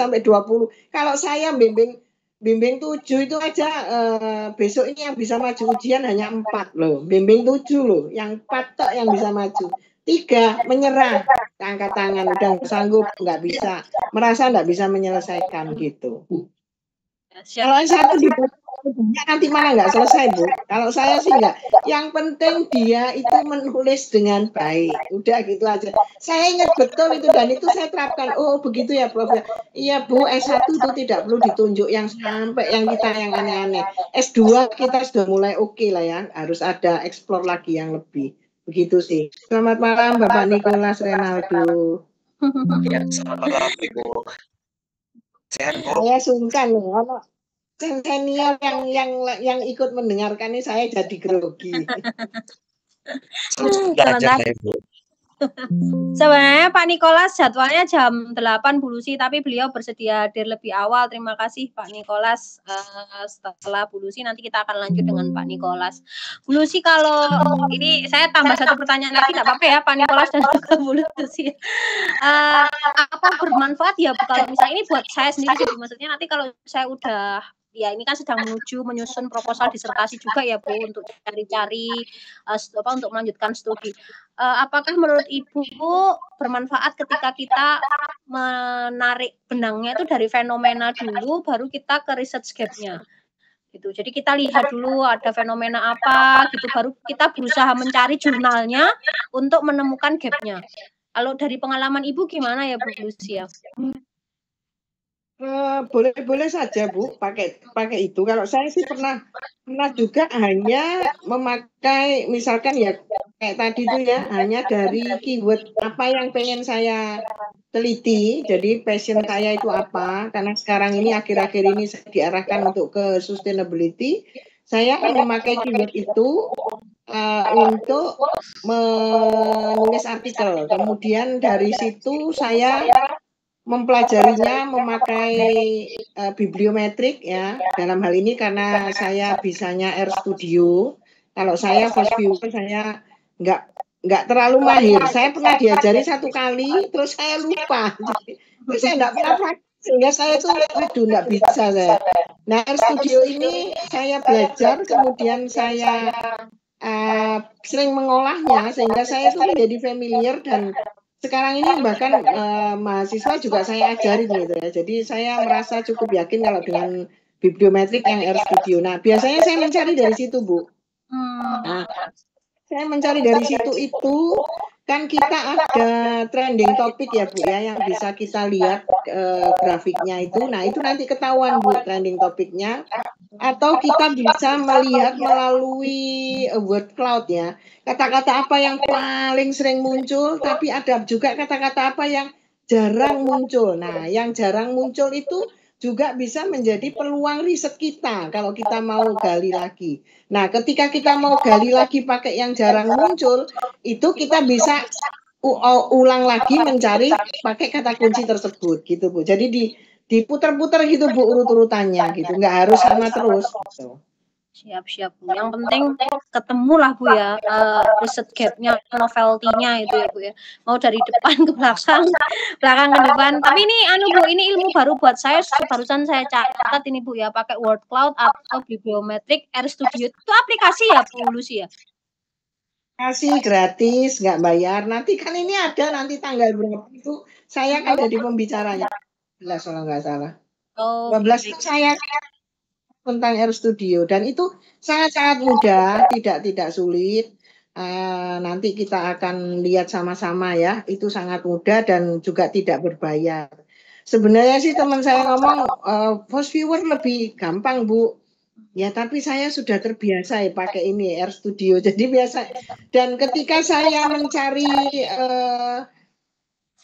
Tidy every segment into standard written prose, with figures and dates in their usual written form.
sampai 20. Kalau saya bimbing 7 itu aja besok ini yang bisa maju ujian hanya 4 loh. Bimbing 7 loh, yang 4 tok yang bisa maju. 3 menyerah, angkat tangan, udah nggak sanggup, nggak bisa, merasa nggak bisa menyelesaikan gitu. Kalau yang satu nanti malah nggak selesai, Bu. Kalau saya sih nggak. Yang penting dia itu menulis dengan baik. Udah gitu aja. Saya ingat betul itu dan itu saya terapkan. Oh begitu ya, Prof. Iya, Bu. S1 itu tidak perlu ditunjuk yang sampai yang kita yang aneh-aneh. S2 kita sudah mulai oke lah ya. Harus ada explore lagi yang lebih. Begitu sih. Selamat malam, Bapak Nicholas Renaldo. Ya, selamat malam, Ibu. Sehat, Bu? Saya sungkan loh. Senior yang ikut mendengarkan ini saya jadi grogi. Sebenarnya Pak Nicholas jadwalnya jam 8 Bu Lucy, tapi beliau bersedia hadir lebih awal. Terima kasih Pak Nicholas. Setelah Bu Lucy nanti kita akan lanjut dengan Pak Nicholas. Bu Lucy, kalau ini saya tambah satu pertanyaan lagi, tidak apa-apa ya Pak Nicholas dan juga Bu Lucy. Apa bermanfaat ya Bu, kalau misalnya ini buat saya sendiri sih, maksudnya nanti kalau saya udah ya ini kan sedang menyusun proposal disertasi juga ya Bu, untuk cari-cari untuk melanjutkan studi. Apakah menurut Ibu bermanfaat ketika kita menarik benangnya itu dari fenomena dulu, baru kita ke research gap-nya? Gitu. Jadi kita lihat dulu ada fenomena apa, gitu, baru kita berusaha mencari jurnalnya untuk menemukan gap-nya. Kalau dari pengalaman Ibu gimana ya Bu Lucia? Boleh saja Bu pakai itu. Kalau saya sih pernah juga hanya memakai misalkan ya kayak tadi itu ya, hanya dari keyword apa yang pengen saya teliti. Jadi passion saya itu apa, karena sekarang ini akhir-akhir ini saya diarahkan untuk ke sustainability. Saya akan memakai keyword itu untuk menulis artikel. Kemudian dari situ saya mempelajarinya memakai bibliometrik ya, dalam hal ini karena saya bisanya RStudio. Kalau saya first viewer saya nggak terlalu mahir. Saya pernah diajari 1 kali terus saya lupa. Jadi saya nggak pernah praktik sehingga saya tuh aduh nggak bisa saya. Nah, RStudio ini saya belajar, kemudian saya sering mengolahnya sehingga saya tuh menjadi familiar, dan sekarang ini bahkan mahasiswa juga saya ajarin gitu ya. Jadi saya merasa cukup yakin kalau dengan bibliometrik yang RStudio. Nah, biasanya saya mencari dari situ, Bu. Nah, saya mencari dari situ itu kan kita ada trending topik ya Bu ya, yang bisa kita lihat grafiknya itu. Nah, itu nanti ketahuan Bu trending topiknya. Atau kita bisa melihat melalui word cloud ya. Kata-kata apa yang paling sering muncul, tapi ada juga kata-kata apa yang jarang muncul. Nah, yang jarang muncul itu juga bisa menjadi peluang riset kita kalau kita mau gali lagi. Nah, ketika kita mau gali lagi pakai yang jarang muncul, itu kita bisa ulang lagi mencari pakai kata kunci tersebut gitu Bu. Jadi diputar-putar gitu Bu urut-urutannya gitu, nggak harus sama terus gitu. Siap Bu, yang penting ketemu lah Bu ya, riset gap-nya, novelty-nya itu ya Bu ya, mau dari depan ke belakang, belakang ke depan. Tapi ini Bu, ini ilmu baru buat saya, barusan saya catat ini Bu ya, pakai word cloud atau bibliometrik RStudio. Itu aplikasi ya Bu Lucy ya? Kasih gratis, nggak bayar. Nanti kan ini ada nanti tanggal berapa itu saya kan jadi pembicaranya. 12 kalau nggak salah. 12 itu saya tentang RStudio, dan itu sangat-sangat mudah, tidak sulit. Nanti kita akan lihat sama-sama ya, itu sangat mudah dan juga tidak berbayar. Sebenarnya sih teman saya ngomong post viewer lebih gampang Bu. Ya, tapi saya sudah terbiasa ya pakai ini RStudio. Jadi biasa, dan ketika saya mencari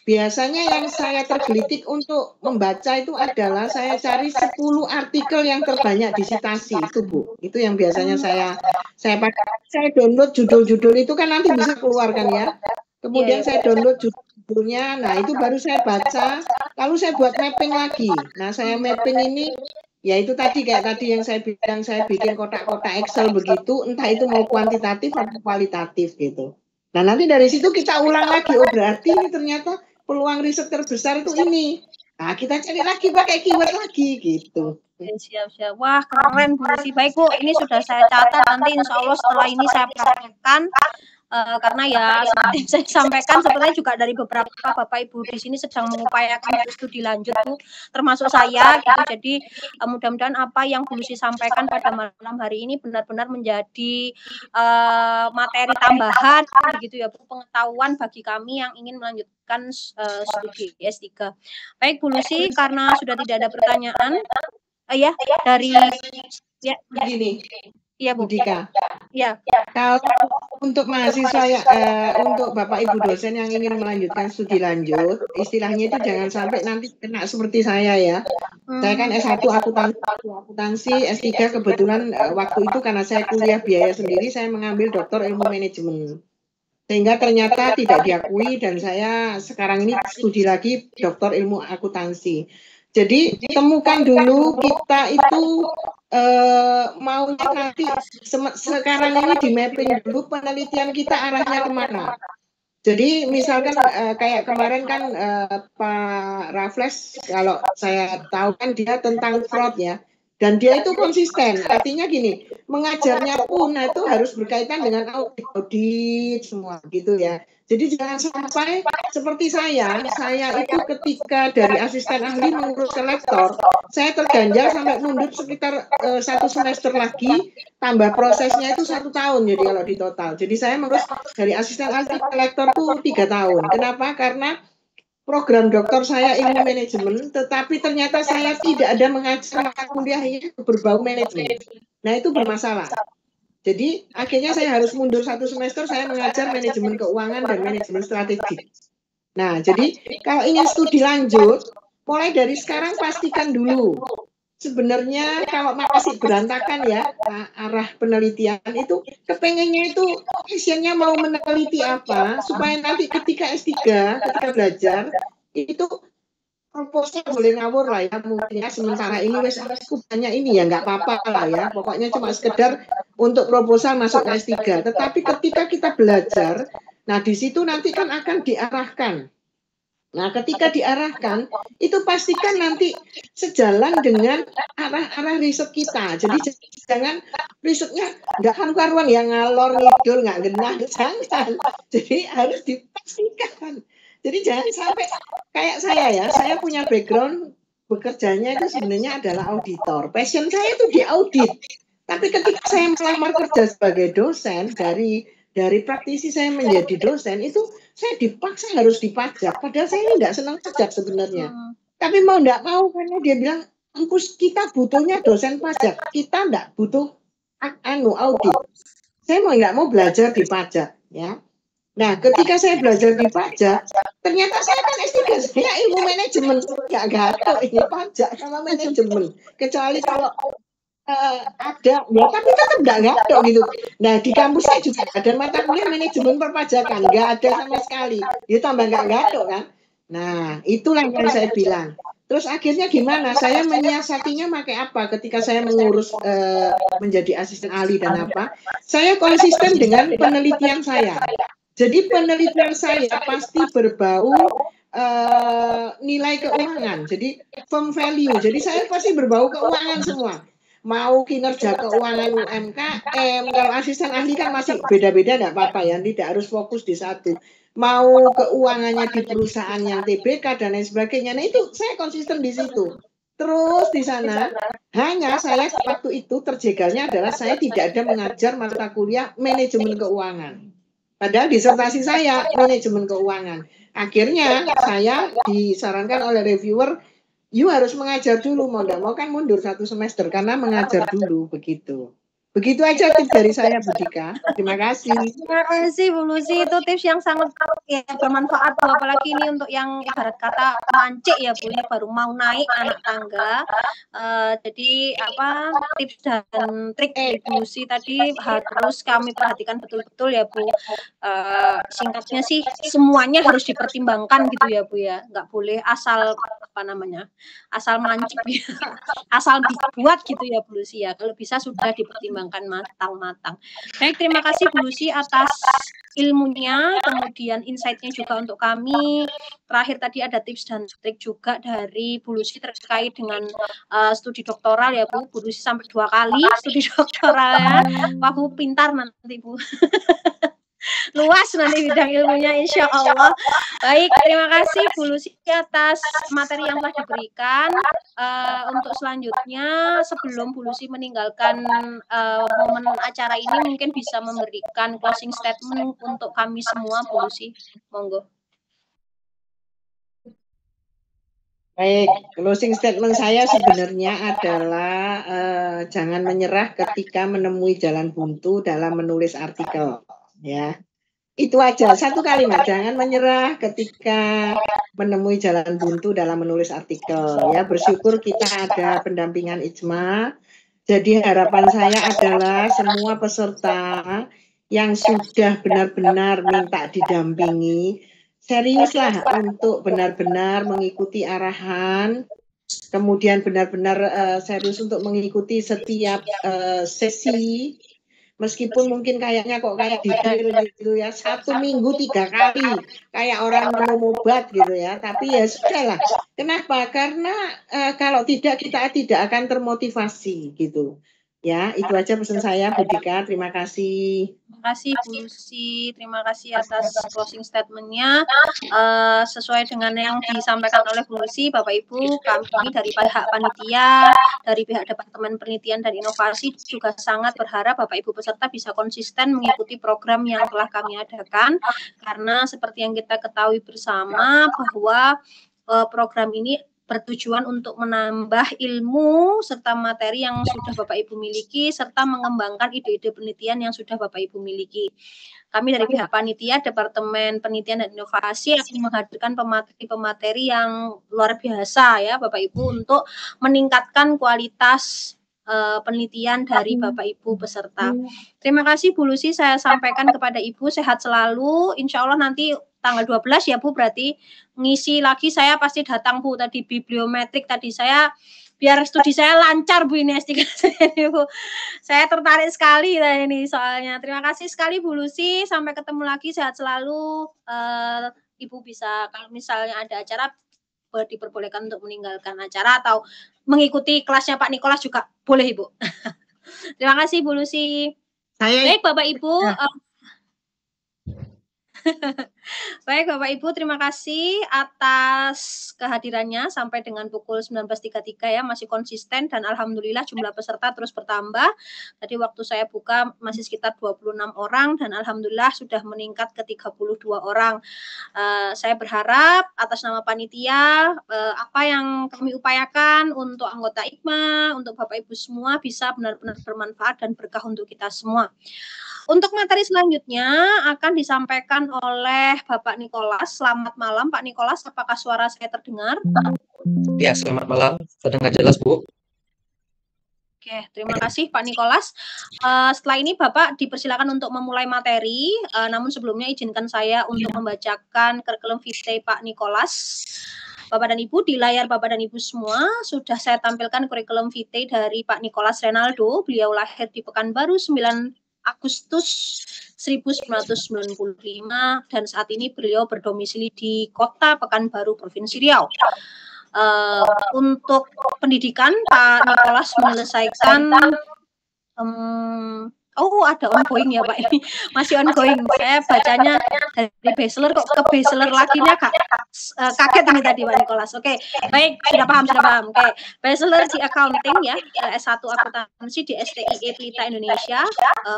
biasanya yang saya tergelitik untuk membaca itu adalah saya cari 10 artikel yang terbanyak disitasi itu Bu. Itu yang biasanya saya pakai. Saya download judul-judul itu kan nanti bisa keluarkan ya. Kemudian saya download judulnya. Nah, itu baru saya baca, lalu saya buat mapping lagi. Nah, saya mapping ini ya itu tadi kayak tadi yang saya bilang, saya bikin kotak-kotak Excel begitu, entah itu mau kuantitatif atau kualitatif gitu. Nah, nanti dari situ kita ulang lagi, oh berarti ini ternyata peluang riset terbesar itu ini. Nah, kita cari lagi pakai keyword lagi gitu. Siap. Wah, keren Bu Lucy. Baik Bu, ini sudah saya catat, nanti insya Allah setelah ini saya praktekkan. Karena ya seperti yang saya sampaikan, sebenarnya juga dari beberapa Bapak Ibu di sini sedang mengupayakan untuk studi lanjut Bu, termasuk saya gitu. Jadi mudah-mudahan apa yang Bu Lucy sampaikan pada malam hari ini benar-benar menjadi materi tambahan begitu ya Bu, pengetahuan bagi kami yang ingin melanjutkan studi S3. Baik Bu Lucy, karena sudah tidak ada pertanyaan, ya dari ya Begini, iya Bu. Budika. Iya. Kalau untuk mahasiswa ya, untuk Bapak Ibu dosen yang ingin melanjutkan studi lanjut, istilahnya itu jangan sampai nanti kena seperti saya ya. Saya kan S1 akuntansi, S3 kebetulan waktu itu karena saya kuliah biaya sendiri, saya mengambil doktor ilmu manajemen. Sehingga ternyata tidak diakui dan saya sekarang ini studi lagi doktor ilmu akuntansi. Jadi temukan dulu kita itu maunya nanti sekarang ini di mapping dulu penelitian kita arahnya kemana. Jadi misalkan kayak kemarin kan Pak Raffles, kalau saya tahu kan dia tentang fraud ya, dan dia itu konsisten. Artinya gini, mengajarnya pun itu harus berkaitan dengan audit semua gitu ya. Jadi jangan sampai seperti saya itu ketika dari asisten ahli mengurus ke lektor, saya terganjal sampai mundur sekitar 1 semester lagi, tambah prosesnya itu 1 tahun jadi kalau di total. Jadi saya mengurus dari asisten ahli ke lektor tuh 3 tahun. Kenapa? Karena program doktor saya ilmu manajemen, tetapi ternyata saya tidak ada mengajar mata kuliahnya berbau manajemen. Nah itu bermasalah. Jadi akhirnya saya harus mundur 1 semester, saya mengajar manajemen keuangan dan manajemen strategik. Nah jadi kalau ingin studi lanjut, mulai dari sekarang pastikan dulu. Sebenarnya kalau masih berantakan ya arah penelitian itu, kepengennya itu passionnya mau meneliti apa, supaya nanti ketika S3, ketika belajar, itu proposal boleh ngawur lah ya, mungkin ya sementara ini wes aku banyak ini ya nggak apa-apa lah ya, pokoknya cuma sekedar untuk proposal masuk ke S3. Tetapi ketika kita belajar, nah di situ nanti kan akan diarahkan. Nah, ketika diarahkan, itu pastikan nanti sejalan dengan arah-arah riset kita. Jadi jangan risetnya nggak karu-karuan yang ngalor ngidul, nggak genah, jangan. Jadi harus dipastikan. Jadi jangan sampai kayak saya ya, saya punya background bekerjanya itu sebenarnya adalah auditor. Passion saya itu di audit. Tapi ketika saya melamar kerja sebagai dosen, dari praktisi saya menjadi dosen, itu saya dipaksa harus dipajak. Padahal saya ini nggak senang pajak sebenarnya. Tapi mau nggak mau, karena dia bilang, kita butuhnya dosen pajak. Kita nggak butuh audit. Saya mau nggak mau belajar di pajak. Ya. Nah, ketika saya belajar di pajak, ternyata saya kan S3, saya ilmu manajemen. Nggak gatel ini pajak sama manajemen. Kecuali kalau ada, ya tapi tetap nggak gatel gitu. Nah di kampus saya juga ada mata kuliah manajemen perpajakan, nggak ada sama sekali. Ya tambah nggak gatel kan. Nah itulah yang saya bilang. Terus akhirnya gimana? Saya menyiasatinya pakai apa? Ketika saya mengurus menjadi asisten ahli dan apa? Saya konsisten dengan penelitian saya. Jadi penelitian saya pasti berbau nilai keuangan. Jadi firm value. Jadi saya pasti berbau keuangan semua. Mau kinerja keuangan UMKM, kalau asisten ahli kan masih beda-beda, enggak apa-apa ya, tidak harus fokus di satu. Mau keuangannya di perusahaan yang TBK dan lain sebagainya, nah itu saya konsisten di situ. Terus di sana, hanya saya waktu itu terjegalnya adalah saya tidak ada mengajar mata kuliah manajemen keuangan. Padahal disertasi saya manajemen keuangan. Akhirnya saya disarankan oleh reviewer, you harus mengajar dulu, mau nggak mau kan mundur 1 semester karena mengajar dulu begitu. Begitu aja tips dari saya, Budika. Terima kasih. Terima kasih Bu Lucy, itu tips yang sangat ya, bermanfaat Bu, apalagi ini untuk yang ibarat kata mancik ya Bu, ya baru mau naik anak tangga. Jadi apa tips dan trik dari Bu Lucy tadi harus kami perhatikan betul-betul ya Bu. Singkatnya sih semuanya harus dipertimbangkan gitu ya Bu ya, nggak boleh asal apa namanya asal mancik ya. Asal dibuat gitu ya Bu Lucy ya, kalau bisa sudah dipertimbangkan. dikembangkan matang-matang. Baik, terima kasih Bu Lucy atas ilmunya, kemudian insight-nya juga untuk kami. Terakhir tadi ada tips dan trik juga dari Bu Lucy terkait dengan studi doktoral ya Bu. Bu Lucy sampai 2 kali studi doktoralnya. Wah Bu pintar nanti Bu. Luas nanti bidang ilmunya insya Allah. Baik, terima kasih Bu Lucy atas materi yang telah diberikan. Untuk selanjutnya, sebelum Bu Lucy meninggalkan momen acara ini, mungkin bisa memberikan closing statement untuk kami semua, Bu Lucy. Monggo. Baik, closing statement saya sebenarnya adalah jangan menyerah ketika menemui jalan buntu dalam menulis artikel, ya. Itu aja, satu kalimat, jangan menyerah ketika menemui jalan buntu dalam menulis artikel, ya. Bersyukur kita ada pendampingan Ijma. Jadi harapan saya adalah semua peserta yang sudah benar-benar minta didampingi, seriuslah untuk benar-benar mengikuti arahan, kemudian benar-benar serius untuk mengikuti setiap sesi, meskipun mungkin kayaknya kok kayak detail gitu ya, 1 minggu 3 kali, kayak orang minum obat gitu ya, tapi ya sudahlah. Kenapa? Karena kalau tidak, kita tidak akan termotivasi gitu. Ya, itu aja pesan saya, Bu Dika. Terima kasih. Terima kasih Bu Lucy, terima kasih atas closing statement-nya. Sesuai dengan yang disampaikan oleh Bu Lucy, Bapak Ibu, kami dari pihak panitia, dari pihak Departemen Penelitian dan Inovasi juga sangat berharap Bapak Ibu peserta bisa konsisten mengikuti program yang telah kami adakan, karena seperti yang kita ketahui bersama bahwa program ini bertujuan untuk menambah ilmu serta materi yang sudah Bapak Ibu miliki, serta mengembangkan ide-ide penelitian yang sudah Bapak Ibu miliki. Kami dari pihak panitia, Departemen Penelitian dan Inovasi akan menghadirkan pemateri-pemateri yang luar biasa ya Bapak Ibu untuk meningkatkan kualitas penelitian dari Bapak Ibu peserta. Terima kasih Bu Lucy, saya sampaikan kepada Ibu, sehat selalu, insya Allah nanti tanggal 12 ya Bu, berarti ngisi lagi saya pasti datang Bu, tadi bibliometrik tadi saya biar studi saya lancar Bu ini S3 saya Bu. Saya tertarik sekali lah ini soalnya. Terima kasih sekali Bu Lucy, sampai ketemu lagi, sehat selalu. Ibu bisa kalau misalnya ada acara diperbolehkan untuk meninggalkan acara atau mengikuti kelasnya Pak Nikolas juga boleh Ibu. Terima kasih Bu Lucy. Baik Bapak Ibu. Baik Bapak Ibu, terima kasih atas kehadirannya sampai dengan pukul 19.33 ya, masih konsisten dan alhamdulillah jumlah peserta terus bertambah. Tadi waktu saya buka masih sekitar 26 orang dan alhamdulillah sudah meningkat ke 32 orang. Saya berharap atas nama panitia apa yang kami upayakan untuk anggota IKMA, untuk Bapak Ibu semua bisa benar-benar bermanfaat dan berkah untuk kita semua. Untuk materi selanjutnya akan disampaikan oleh Bapak Nikolas. Selamat malam Pak Nikolas, apakah suara saya terdengar? Ya, selamat malam. Terdengar jelas Bu. Oke, terima kasih Pak Nikolas. Setelah ini Bapak dipersilakan untuk memulai materi, namun sebelumnya izinkan saya untuk membacakan curriculum vitae Pak Nikolas. Bapak dan Ibu, di layar Bapak dan Ibu semua sudah saya tampilkan curriculum vitae dari Pak Nikolas Renaldo. Beliau lahir di Pekanbaru 9 Agustus 1995 dan saat ini beliau berdomisili di Kota Pekanbaru, Provinsi Riau. Untuk pendidikan, Pak Nikolas menyelesaikan ada ongoing ya Pak, ini masih ongoing. Saya bacanya dari bachelor kok ke bachelor lagi nya kaget ini tadi Pak Nikolas. Oke, baik, sudah paham. Oke, bachelor di accounting ya, S1 akuntansi di STIE Pelita Indonesia.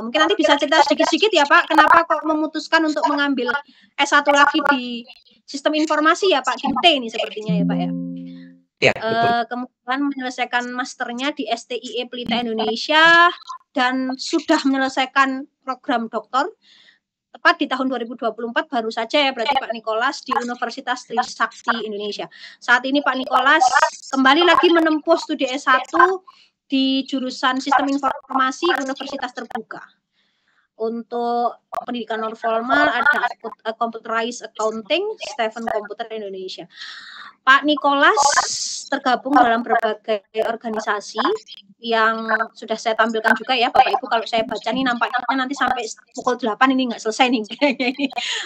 Mungkin nanti bisa cerita sedikit-sedikit ya Pak, kenapa kok memutuskan untuk mengambil S1 lagi di sistem informasi ya Pak, di UT ini sepertinya ya Pak ya. Ya, kemudian menyelesaikan masternya di STIE Pelita Indonesia dan sudah menyelesaikan program doktor tepat di tahun 2024 baru saja ya berarti Pak Nikolas di Universitas Trisakti Indonesia. Saat ini Pak Nikolas kembali lagi menempuh studi S1 di jurusan Sistem Informasi Universitas Terbuka. Untuk pendidikan non formal ada Computerized Accounting, Stephen Computer Indonesia. Pak Nikolas tergabung dalam berbagai organisasi yang sudah saya tampilkan juga ya Bapak Ibu. Kalau saya baca nih nampaknya nanti sampai pukul 8 ini nggak selesai nih.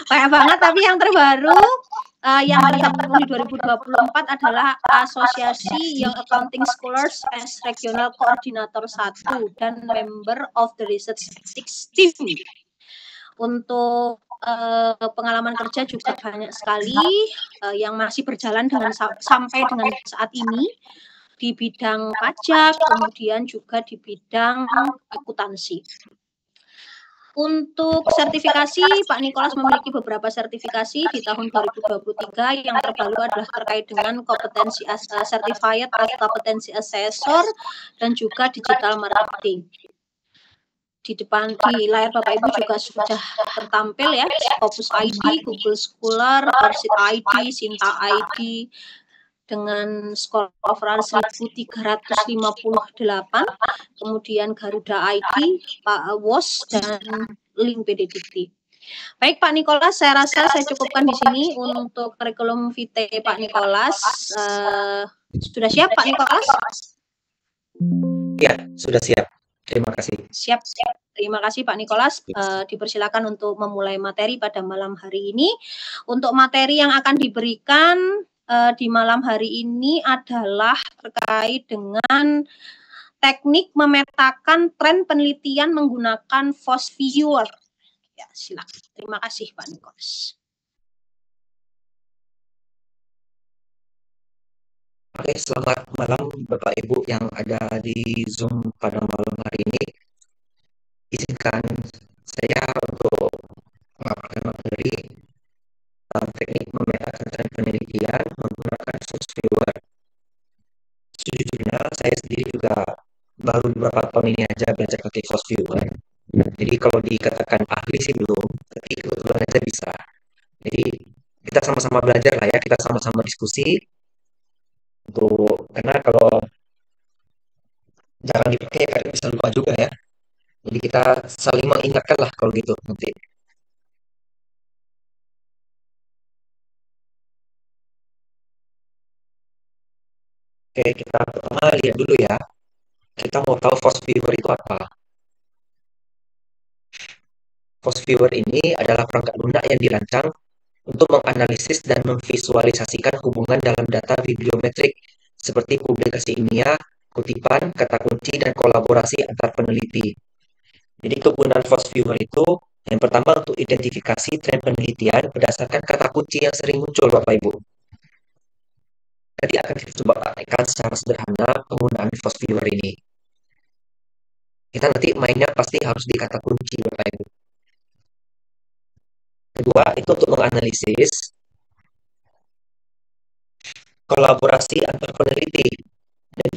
Banyak banget, tapi yang terbaru yang tergabung di 2024 adalah Asosiasi Young Accounting Scholars as Regional Coordinator 1 dan Member of the Research Ethics Team. Untuk pengalaman kerja juga banyak sekali yang masih berjalan dengan sampai dengan saat ini di bidang pajak, kemudian juga di bidang akuntansi. Untuk sertifikasi, Pak Nicholas memiliki beberapa sertifikasi di tahun 2023. Yang terbaru adalah terkait dengan kompetensi Certified of Competency Assessor dan juga digital marketing. Di depan di layar Bapak Ibu juga sudah tertampil ya Scopus ID, Google Scholar, Orsit ID, Sinta ID dengan skor overall 1358, kemudian Garuda ID, Pak WOS dan link PDDT. Baik Pak Nicholas, saya rasa saya cukupkan di sini untuk kurikulum vitae Pak Nicholas. Sudah siap Pak Nicholas? Ya, sudah siap. Terima kasih. Siap. Terima kasih Pak Nicholas. Dipersilakan untuk memulai materi pada malam hari ini. Untuk materi yang akan diberikan di malam hari ini adalah terkait dengan teknik memetakan tren penelitian menggunakan FOSS Viewer. Ya, silakan. Terima kasih Pak Nicholas. Oke, selamat malam Bapak Ibu yang ada di Zoom pada malam hari ini. Izinkan saya untuk mengabarkan materi teknik memetakan tren penelitian menggunakan FOSS Viewer. Sejujurnya saya sendiri juga baru beberapa tahun ini aja belajar pakai FOSS Viewer. Jadi kalau dikatakan ahli sih belum, tapi kebetulan aja bisa. Jadi kita sama-sama belajar lah ya, kita sama-sama diskusi. Karena kalau jarang dipakai kadang bisa lupa juga ya. Jadi kita saling mengingatkan lah kalau gitu nanti. Oke, kita pertama lihat dulu ya. Kita mau tahu FOSS Viewer itu apa. FOSS Viewer ini adalah perangkat lunak yang dirancang untuk menganalisis dan memvisualisasikan hubungan dalam data bibliometrik seperti publikasi ilmiah, kutipan, kata kunci, dan kolaborasi antar peneliti. Jadi kegunaan FOSS Viewer itu yang pertama untuk identifikasi tren penelitian berdasarkan kata kunci yang sering muncul Bapak Ibu. Nanti akan kita coba praktekkan secara sederhana penggunaan FOSS Viewer ini. Kita nanti mainnya pasti harus di kata kunci Bapak Ibu. Kedua, itu untuk menganalisis kolaborasi antar peneliti dan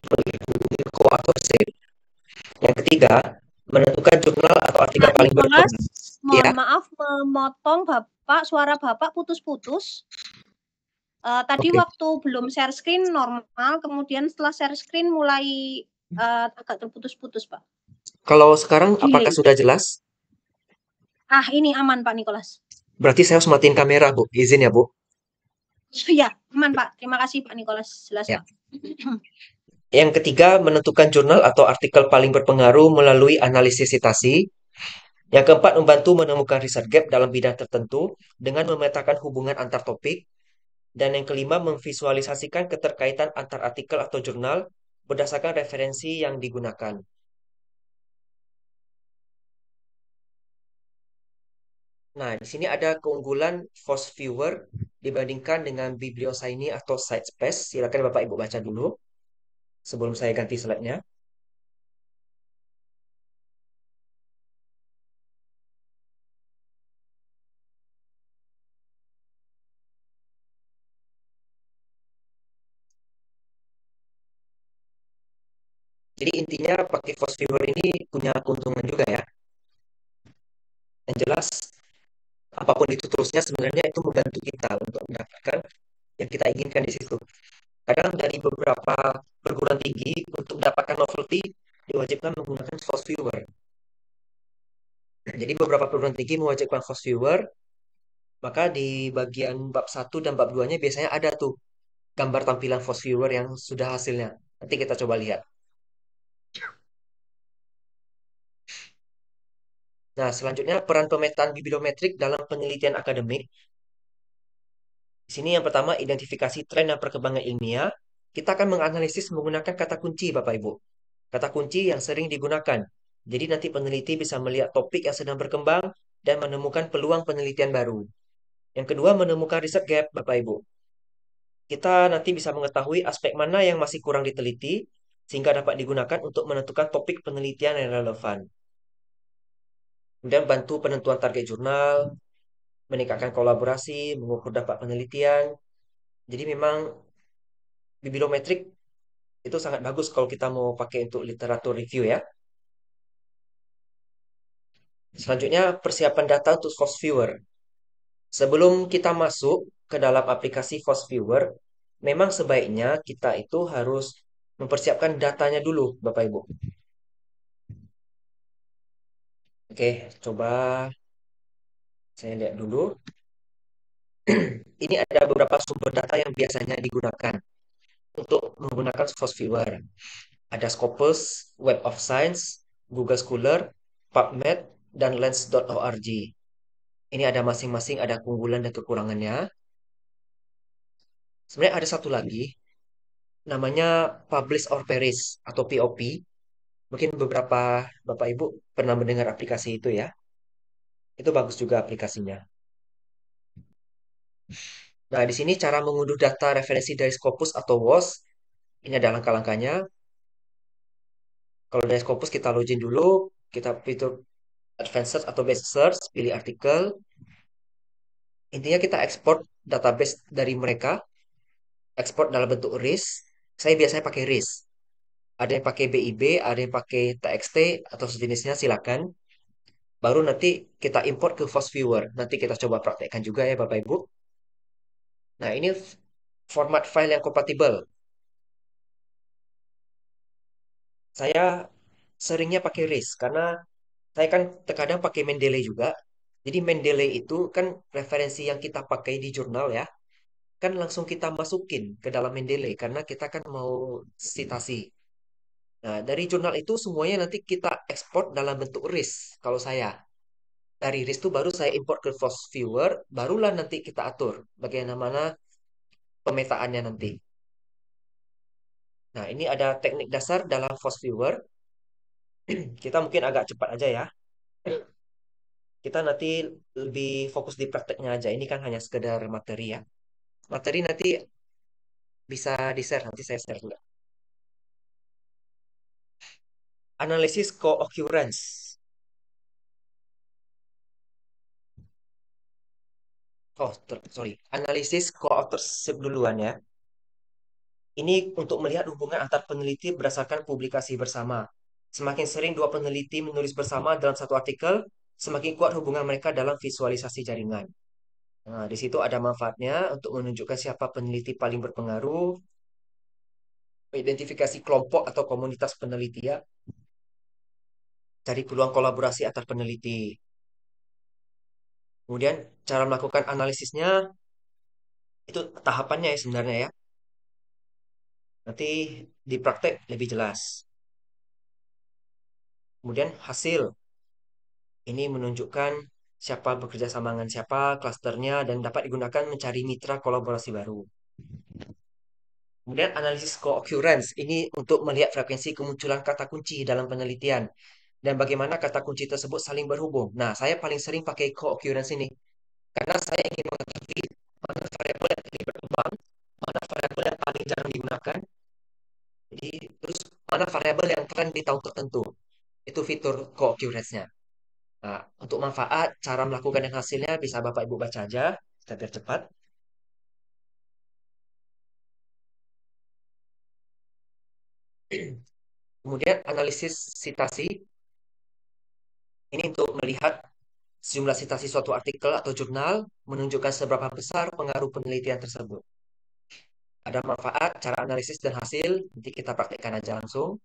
co-authorship. Yang ketiga, menentukan jurnal atau artikel paling berpengaruh. Mohon maaf memotong Bapak, suara Bapak putus-putus. Tadi waktu belum share screen normal, kemudian setelah share screen mulai agak terputus-putus Pak. Kalau sekarang apakah sudah jelas? Ini aman Pak Nicholas. Berarti saya harus matiin kamera Bu, izin ya Bu? Iya, aman Pak. Terima kasih Pak Nicholas, jelas ya. Pak. Yang ketiga, menentukan jurnal atau artikel paling berpengaruh melalui analisis citasi. Yang keempat, membantu menemukan research gap dalam bidang tertentu dengan memetakan hubungan antar topik. Dan yang kelima, memvisualisasikan keterkaitan antar artikel atau jurnal berdasarkan referensi yang digunakan. Nah, di sini ada keunggulan FOSS Viewer dibandingkan dengan Biblioscience atau Citespace. Silakan Bapak Ibu baca dulu sebelum saya ganti slide-nya. Jadi intinya pakai FOSS Viewer ini punya keuntungan juga ya. Yang jelas, apapun itu terusnya sebenarnya itu membantu kita untuk mendapatkan yang kita inginkan di situ. Kadang dari beberapa perguruan tinggi untuk mendapatkan novelty diwajibkan menggunakan FOSS Viewer. Jadi beberapa perguruan tinggi mewajibkan FOSS Viewer, maka di bagian bab 1 dan bab 2-nya biasanya ada tuh gambar tampilan force viewer yang sudah hasilnya. Nanti kita coba lihat. Nah, selanjutnya peran pemetaan bibliometrik dalam penelitian akademik. Di sini yang pertama identifikasi tren dan perkembangan ilmiah. Kita akan menganalisis menggunakan kata kunci, Bapak Ibu. Kata kunci yang sering digunakan. Jadi nanti peneliti bisa melihat topik yang sedang berkembang dan menemukan peluang penelitian baru. Yang kedua, menemukan riset gap, Bapak Ibu. Kita nanti bisa mengetahui aspek mana yang masih kurang diteliti, sehingga dapat digunakan untuk menentukan topik penelitian yang relevan. Kemudian bantu penentuan target jurnal, meningkatkan kolaborasi, mengukur dampak penelitian. Jadi memang bibliometrik itu sangat bagus kalau kita mau pakai untuk literatur review ya. Selanjutnya, persiapan data untuk Force Viewer. Sebelum kita masuk ke dalam aplikasi Force Viewer, memang sebaiknya kita itu harus mempersiapkan datanya dulu, Bapak Ibu. Oke, coba saya lihat dulu. Ini ada beberapa sumber data yang biasanya digunakan untuk menggunakan Force Viewer. Ada Scopus, Web of Science, Google Scholar, PubMed, dan Lens.org. Ini ada masing-masing ada keunggulan dan kekurangannya. Sebenarnya ada satu lagi, namanya Publish or Perish atau POP. Mungkin beberapa Bapak Ibu pernah mendengar aplikasi itu ya. Itu bagus juga aplikasinya. Nah, di sini cara mengunduh data referensi dari Scopus atau WOS. Ini ada langkah-langkahnya. Kalau dari Scopus kita login dulu, kita fitur Advanced Search atau Basic Search, pilih artikel. Intinya kita ekspor database dari mereka, ekspor dalam bentuk RIS. Saya biasanya pakai RIS. Ada yang pakai BIB, ada yang pakai TXT atau sejenisnya, silakan. Baru nanti kita import ke Force Viewer. Nanti kita coba praktekkan juga ya Bapak Ibu. Nah, ini format file yang kompatibel. Saya seringnya pakai RIS karena saya kan terkadang pakai Mendeley juga. Jadi Mendeley itu kan referensi yang kita pakai di jurnal ya. Kan langsung kita masukin ke dalam Mendeley karena kita kan mau citasi. Nah, dari jurnal itu semuanya nanti kita ekspor dalam bentuk RIS kalau saya. Dari RIS itu baru saya import ke Force Viewer, barulah nanti kita atur bagaimana pemetaannya nanti. Nah, ini ada teknik dasar dalam Force Viewer. Kita mungkin agak cepat aja ya. Kita nanti lebih fokus di prakteknya aja. Ini kan hanya sekedar materi ya. Materi nanti bisa di-share, nanti saya share juga. Analisis co-occurrence. Oh, sorry. Analisis co-authorship duluan ya. Ini untuk melihat hubungan antar peneliti berdasarkan publikasi bersama. Semakin sering dua peneliti menulis bersama dalam satu artikel, semakin kuat hubungan mereka dalam visualisasi jaringan. Nah, di situ ada manfaatnya untuk menunjukkan siapa peneliti paling berpengaruh, identifikasi kelompok atau komunitas peneliti ya, cari peluang kolaborasi antar peneliti. Kemudian cara melakukan analisisnya itu tahapannya ya sebenarnya ya. Nanti di praktek lebih jelas. Kemudian hasil ini menunjukkan siapa bekerja sama dengan siapa, klasternya, dan dapat digunakan mencari mitra kolaborasi baru. Kemudian analisis co-occurrence ini untuk melihat frekuensi kemunculan kata kunci dalam penelitian dan bagaimana kata kunci tersebut saling berhubung. Nah, saya paling sering pakai co-occurrence ini karena saya ingin mengetahui mana variabel yang lebih berkembang, mana variabel yang paling jarang digunakan, jadi terus mana variabel yang tren di tahun tertentu. Itu fitur co-occurrence-nya. Nah, untuk manfaat, cara melakukan dan hasilnya bisa Bapak Ibu baca aja, kita biar cepat. Kemudian analisis sitasi, ini untuk melihat jumlah sitasi suatu artikel atau jurnal, menunjukkan seberapa besar pengaruh penelitian tersebut. Ada manfaat, cara analisis dan hasil, nanti kita praktekkan aja langsung.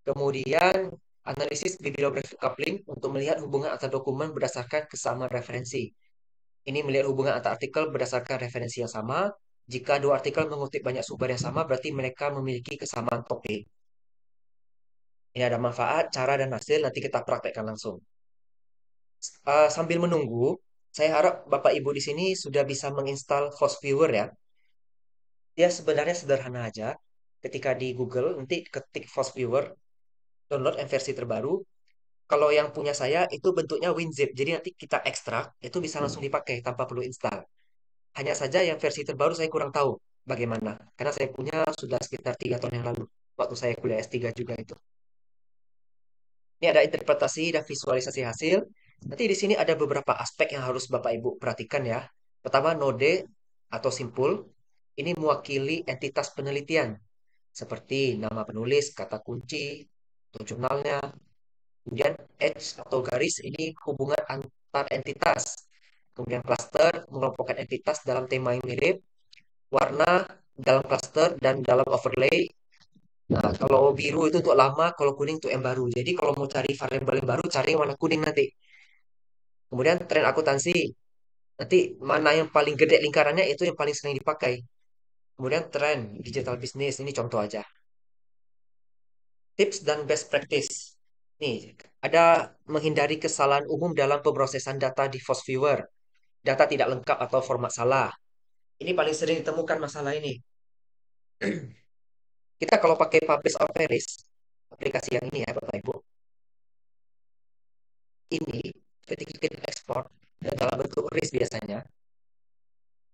Kemudian analisis bibliographic coupling untuk melihat hubungan antar dokumen berdasarkan kesamaan referensi. Ini melihat hubungan antar artikel berdasarkan referensi yang sama. Jika dua artikel mengutip banyak sumber yang sama, berarti mereka memiliki kesamaan topik. Ini ada manfaat, cara, dan hasil. Nanti kita praktekkan langsung. Sambil menunggu, saya harap Bapak Ibu di sini sudah bisa menginstal Host Viewer ya. Dia sebenarnya sederhana aja. Ketika di Google, nanti ketik Host Viewer, download yang versi terbaru. Kalau yang punya saya itu bentuknya WinZip. Jadi nanti kita ekstrak, itu bisa langsung dipakai tanpa perlu install. Hanya saja yang versi terbaru saya kurang tahu bagaimana. Karena saya punya sudah sekitar 3 tahun yang lalu. Waktu saya kuliah S3 juga itu. Ini ada interpretasi dan visualisasi hasil. Nanti di sini ada beberapa aspek yang harus Bapak Ibu perhatikan ya. Pertama, node atau simpul. Ini mewakili entitas penelitian. Seperti nama penulis, kata kunci, atau jurnalnya. Kemudian edge atau garis ini hubungan antar entitas. Kemudian cluster mengelompokkan entitas dalam tema yang mirip. Warna dalam cluster dan dalam overlay. Nah, kalau biru itu untuk lama, kalau kuning itu yang baru. Jadi kalau mau cari variabel yang baru, cari yang warna kuning nanti. Kemudian tren akuntansi. Nanti mana yang paling gede lingkarannya itu yang paling sering dipakai. Kemudian tren digital business, ini contoh aja. Tips dan best practice. Nih, ada menghindari kesalahan umum dalam pemrosesan data di Fast Viewer. Data tidak lengkap atau format salah. Ini paling sering ditemukan masalah ini. Kita kalau pakai Publish or Perish, aplikasi yang ini ya Bapak Ibu, ini ketika kita ekspor dan dalam bentuk RIS biasanya,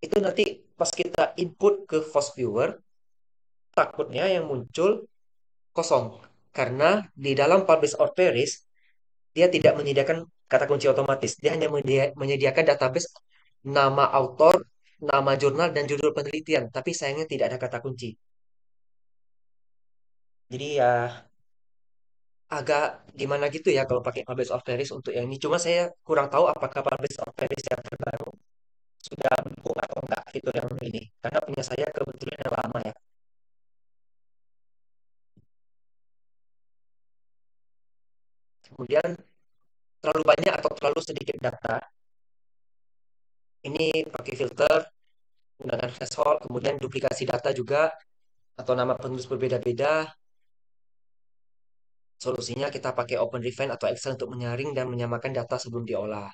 itu nanti pas kita input ke Fast Viewer, takutnya yang muncul kosong. Karena di dalam Publish or Perish, dia tidak menyediakan kata kunci otomatis. Dia hanya menyediakan database nama autor, nama jurnal, dan judul penelitian. Tapi sayangnya tidak ada kata kunci. Jadi ya agak gimana gitu ya kalau pakai Publish or Perish untuk yang ini. Cuma saya kurang tahu apakah Publish or Perish yang terbaru sudah mendukung atau enggak fitur yang ini. Karena punya saya kebetulan yang lama ya. Kemudian terlalu banyak atau terlalu sedikit data. Ini pakai filter, menggunakan threshold, kemudian duplikasi data juga, atau nama penulis berbeda-beda. Solusinya kita pakai OpenRefine atau Excel untuk menyaring dan menyamakan data sebelum diolah.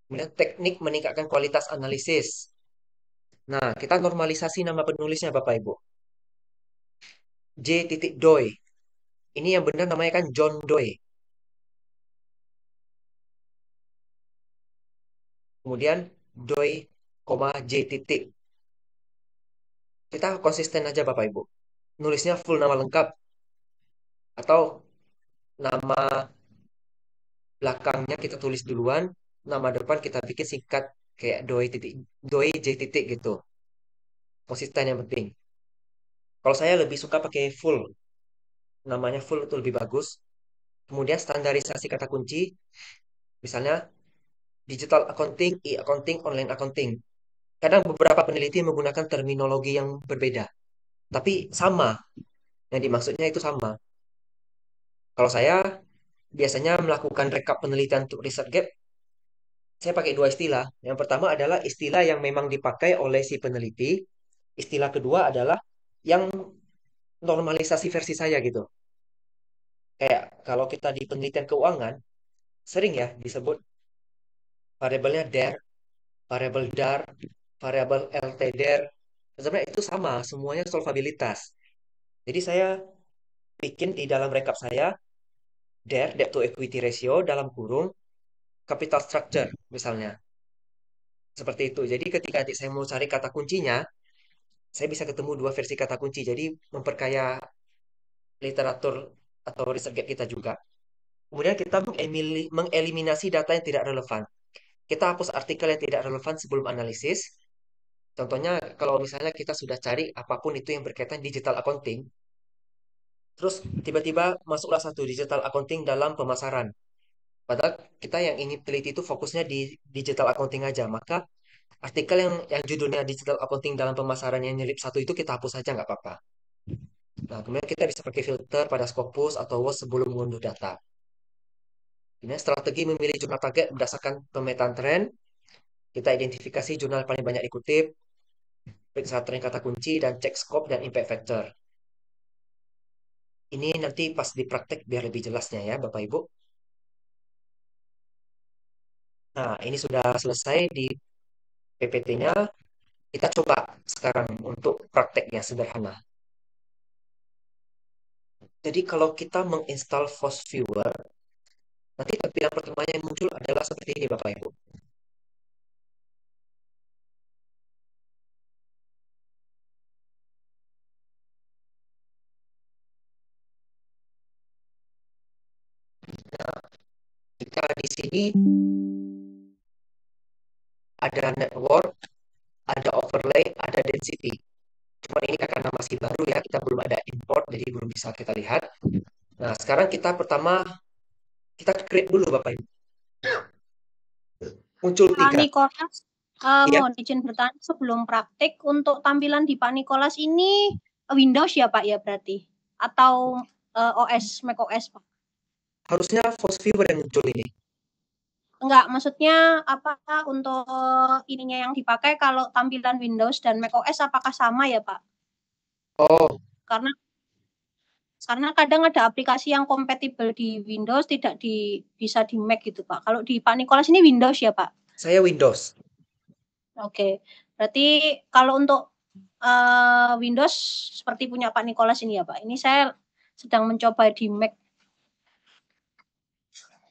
Kemudian teknik meningkatkan kualitas analisis. Nah, kita normalisasi nama penulisnya Bapak Ibu. J.Doi. Ini yang benar namanya kan John Doe. Kemudian Doi, J titik. Kita konsisten aja Bapak Ibu. Nulisnya full nama lengkap atau nama belakangnya kita tulis duluan, nama depan kita bikin singkat kayak doi titik, doi j titik gitu. Konsisten yang penting. Kalau saya lebih suka pakai full, namanya full itu lebih bagus. Kemudian standarisasi kata kunci, misalnya digital accounting, e-accounting, online accounting. Kadang beberapa peneliti menggunakan terminologi yang berbeda, tapi sama. Yang dimaksudnya itu sama. Kalau saya biasanya melakukan rekap penelitian untuk research gap, saya pakai dua istilah. Yang pertama adalah istilah yang memang dipakai oleh si peneliti. Istilah kedua adalah yang normalisasi versi saya gitu. Kayak kalau kita di penelitian keuangan, sering ya disebut variabelnya der, variabel dar, variabel LTDR. Sebenarnya itu sama, semuanya solvabilitas. Jadi saya bikin di dalam rekap saya, der, debt to equity ratio, dalam kurung, capital structure misalnya. Seperti itu. Jadi ketika nanti saya mau cari kata kuncinya, saya bisa ketemu dua versi kata kunci. Jadi memperkaya literatur atau riset gap kita juga. Kemudian kita mengeliminasi data yang tidak relevan. Kita hapus artikel yang tidak relevan sebelum analisis. Contohnya kalau misalnya kita sudah cari apapun itu yang berkaitan digital accounting, terus tiba-tiba masuklah satu digital accounting dalam pemasaran. Padahal kita yang ingin teliti itu fokusnya di digital accounting aja. Maka artikel yang judulnya digital accounting dalam pemasaran yang nyelip satu itu kita hapus saja nggak apa-apa. Nah, kemudian kita bisa pakai filter pada Scopus atau WOS sebelum mengunduh data. Ini strategi memilih jurnal target berdasarkan pemetaan tren. Kita identifikasi jurnal paling banyak dikutip. periksa tren kata kunci, dan cek scope dan impact factor. Ini nanti pas di praktek biar lebih jelasnya ya, Bapak Ibu. Nah, ini sudah selesai di PPT-nya. Kita coba sekarang untuk prakteknya sederhana. Jadi kalau kita menginstal Force Viewer, nanti tampilan pertama yang muncul adalah seperti ini Bapak Ibu. Nah, jika di sini ada network, ada overlay, ada density. Cuman ini karena masih baru ya, kita belum ada import, jadi belum bisa kita lihat. Nah, sekarang kita pertama, kita create dulu Bapak Ibu. Muncul Pak 3. Nikolas, Iya. mohon izin bertanya sebelum praktik, untuk tampilan di Pak Nikolas ini Windows ya Pak ya berarti? Atau OS, Mac OS Pak? Harusnya Force Viewer yang muncul ini. Enggak, maksudnya apa untuk ininya yang dipakai kalau tampilan Windows dan Mac OS apakah sama ya Pak? Oh, Karena kadang ada aplikasi yang kompatibel di Windows tidak bisa di Mac gitu Pak. Kalau di Pak Nikolas ini Windows ya Pak? saya Windows. Oke, berarti kalau untuk Windows seperti punya Pak Nikolas ini ya Pak. Ini saya sedang mencoba di Mac.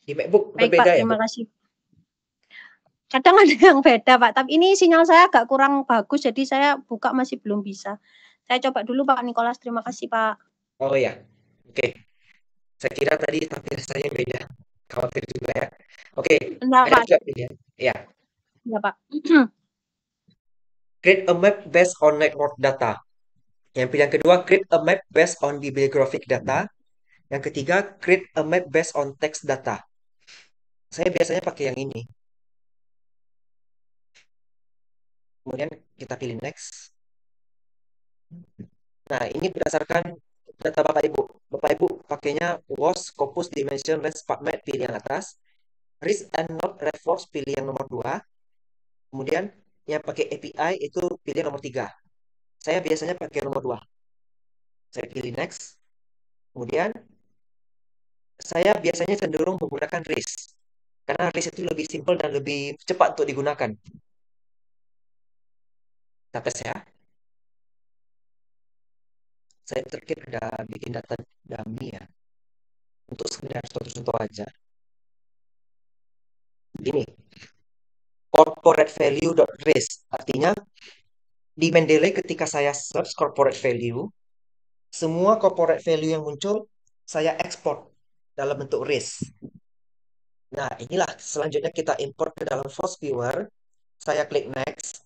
Di MacBook Baik berbeda Pak, ya, Bu? terima kasih. Kadang ada yang beda Pak, tapi ini sinyal saya agak kurang bagus, jadi saya buka masih belum bisa. Saya coba dulu Pak Nikolas, terima kasih Pak. Oh ya, oke. Saya kira tadi tampilan saya yang beda. Khawatir juga ya. Oke, Enggak ada Pak, juga pilihan. Ya, ya Pak. create a map based on network data. Yang pilihan kedua, create a map based on bibliographic data. Yang ketiga, create a map based on text data. Saya biasanya pakai yang ini. Kemudian kita pilih next. Nah, ini berdasarkan data Bapak Ibu. Bapak Ibu pakainya WOS, Scopus, Dimension, Range, PubMed, pilih yang atas. Risk and Not Reforce, pilih yang nomor 2. Kemudian yang pakai API itu pilih nomor 3. Saya biasanya pakai nomor 2. Saya pilih next. Kemudian saya biasanya cenderung menggunakan RIS. Karena RIS itu lebih simpel dan lebih cepat untuk digunakan. Kita tes ya. Saya terakhir ada bikin data dummy ya. Untuk sekedar contoh-contoh aja. Ini. Corporate value.RIS. Artinya di Mendeley ketika saya search corporate value, semua corporate value yang muncul saya ekspor dalam bentuk RIS. Nah, inilah selanjutnya kita import ke dalam Force Viewer. Saya klik next.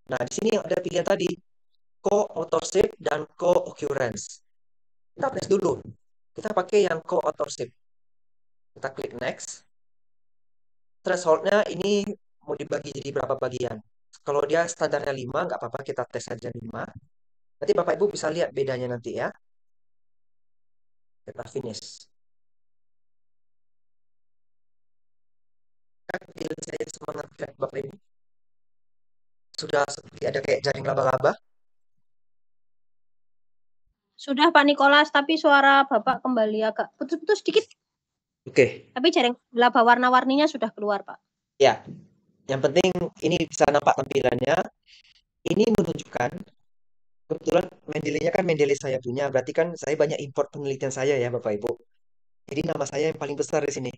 Nah, di sini yang ada pilihan tadi, co-authorship dan co-occurrence. Kita tes dulu. Kita pakai yang co-authorship. Kita klik next. Thresholdnya ini mau dibagi jadi berapa bagian. Kalau dia standarnya 5, nggak apa-apa, kita tes saja 5. Nanti Bapak Ibu bisa lihat bedanya nanti ya. Kita finish. Kan pilihan saya semangat Bapak Ibu. Sudah seperti ada kayak jaring laba-laba. Sudah Pak Nikolas, tapi suara Bapak kembali agak putus-putus sedikit. Oke. Tapi jaring laba warna-warninya sudah keluar Pak. Ya, yang penting ini bisa nampak tampilannya. Ini menunjukkan, kebetulan Mendeley-nya kan Mendeley saya punya, berarti kan saya banyak import penelitian saya ya Bapak Ibu. Jadi nama saya yang paling besar di sini.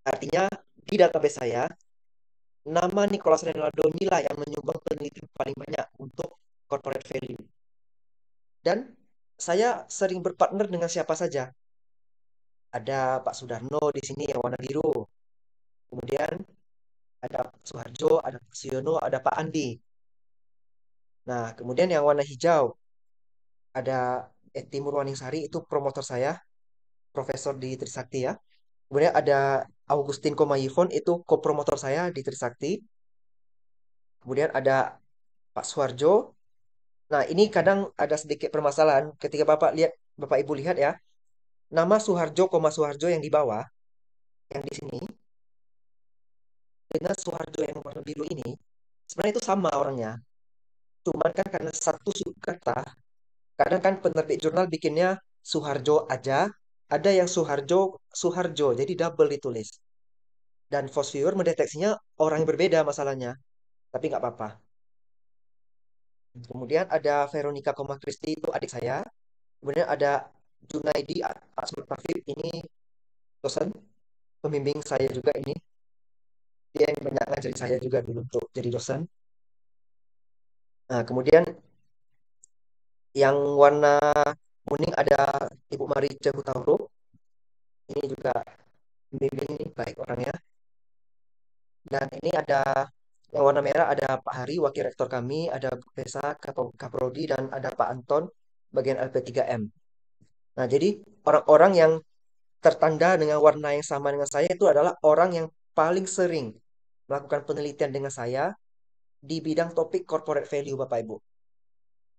Artinya di database saya, nama Nicholas Renaldo inilah yang menyumbang penelitian paling banyak untuk corporate value. Dan saya sering berpartner dengan siapa saja. Ada Pak Sudarno di sini yang warna biru. Kemudian ada Pak Suharjo, ada Pak Siono, ada Pak Andi. Nah, kemudian yang warna hijau ada Timur Waningsari, itu promotor saya, profesor di Trisakti ya. Kemudian ada Augustin Komayifon, itu kopromotor saya di Trisakti. Kemudian ada Pak Suharjo. Nah, ini kadang ada sedikit permasalahan ketika Bapak Ibu lihat ya. Nama Suharjo, Suharjo yang di bawah, yang di sini, dengan Suharjo yang warna biru ini, sebenarnya itu sama orangnya. Cuman kan karena satu kata, kadang kan penerbit jurnal bikinnya Suharjo aja, ada yang Suharjo, Suharjo, jadi double ditulis. Dan Fosviewer mendeteksinya orang yang berbeda masalahnya, tapi nggak apa-apa. Kemudian ada Veronica Koma Kristi, itu adik saya. Kemudian ada Junaidi Asmat Tafib, ini dosen, pembimbing saya juga ini. Dia yang banyak ngajarin saya juga dulu untuk jadi dosen. Nah, kemudian yang warna kuning ada Ibu Marice Hutauro. Ini juga pembimbing ini, baik orangnya. Dan ini ada yang warna merah ada Pak Hari, Wakil Rektor kami, ada Bu Pesa, Kaprodi, dan ada Pak Anton, bagian LP3M. Nah, jadi orang-orang yang tertanda dengan warna yang sama dengan saya itu adalah orang yang paling sering melakukan penelitian dengan saya di bidang topik corporate value, Bapak Ibu.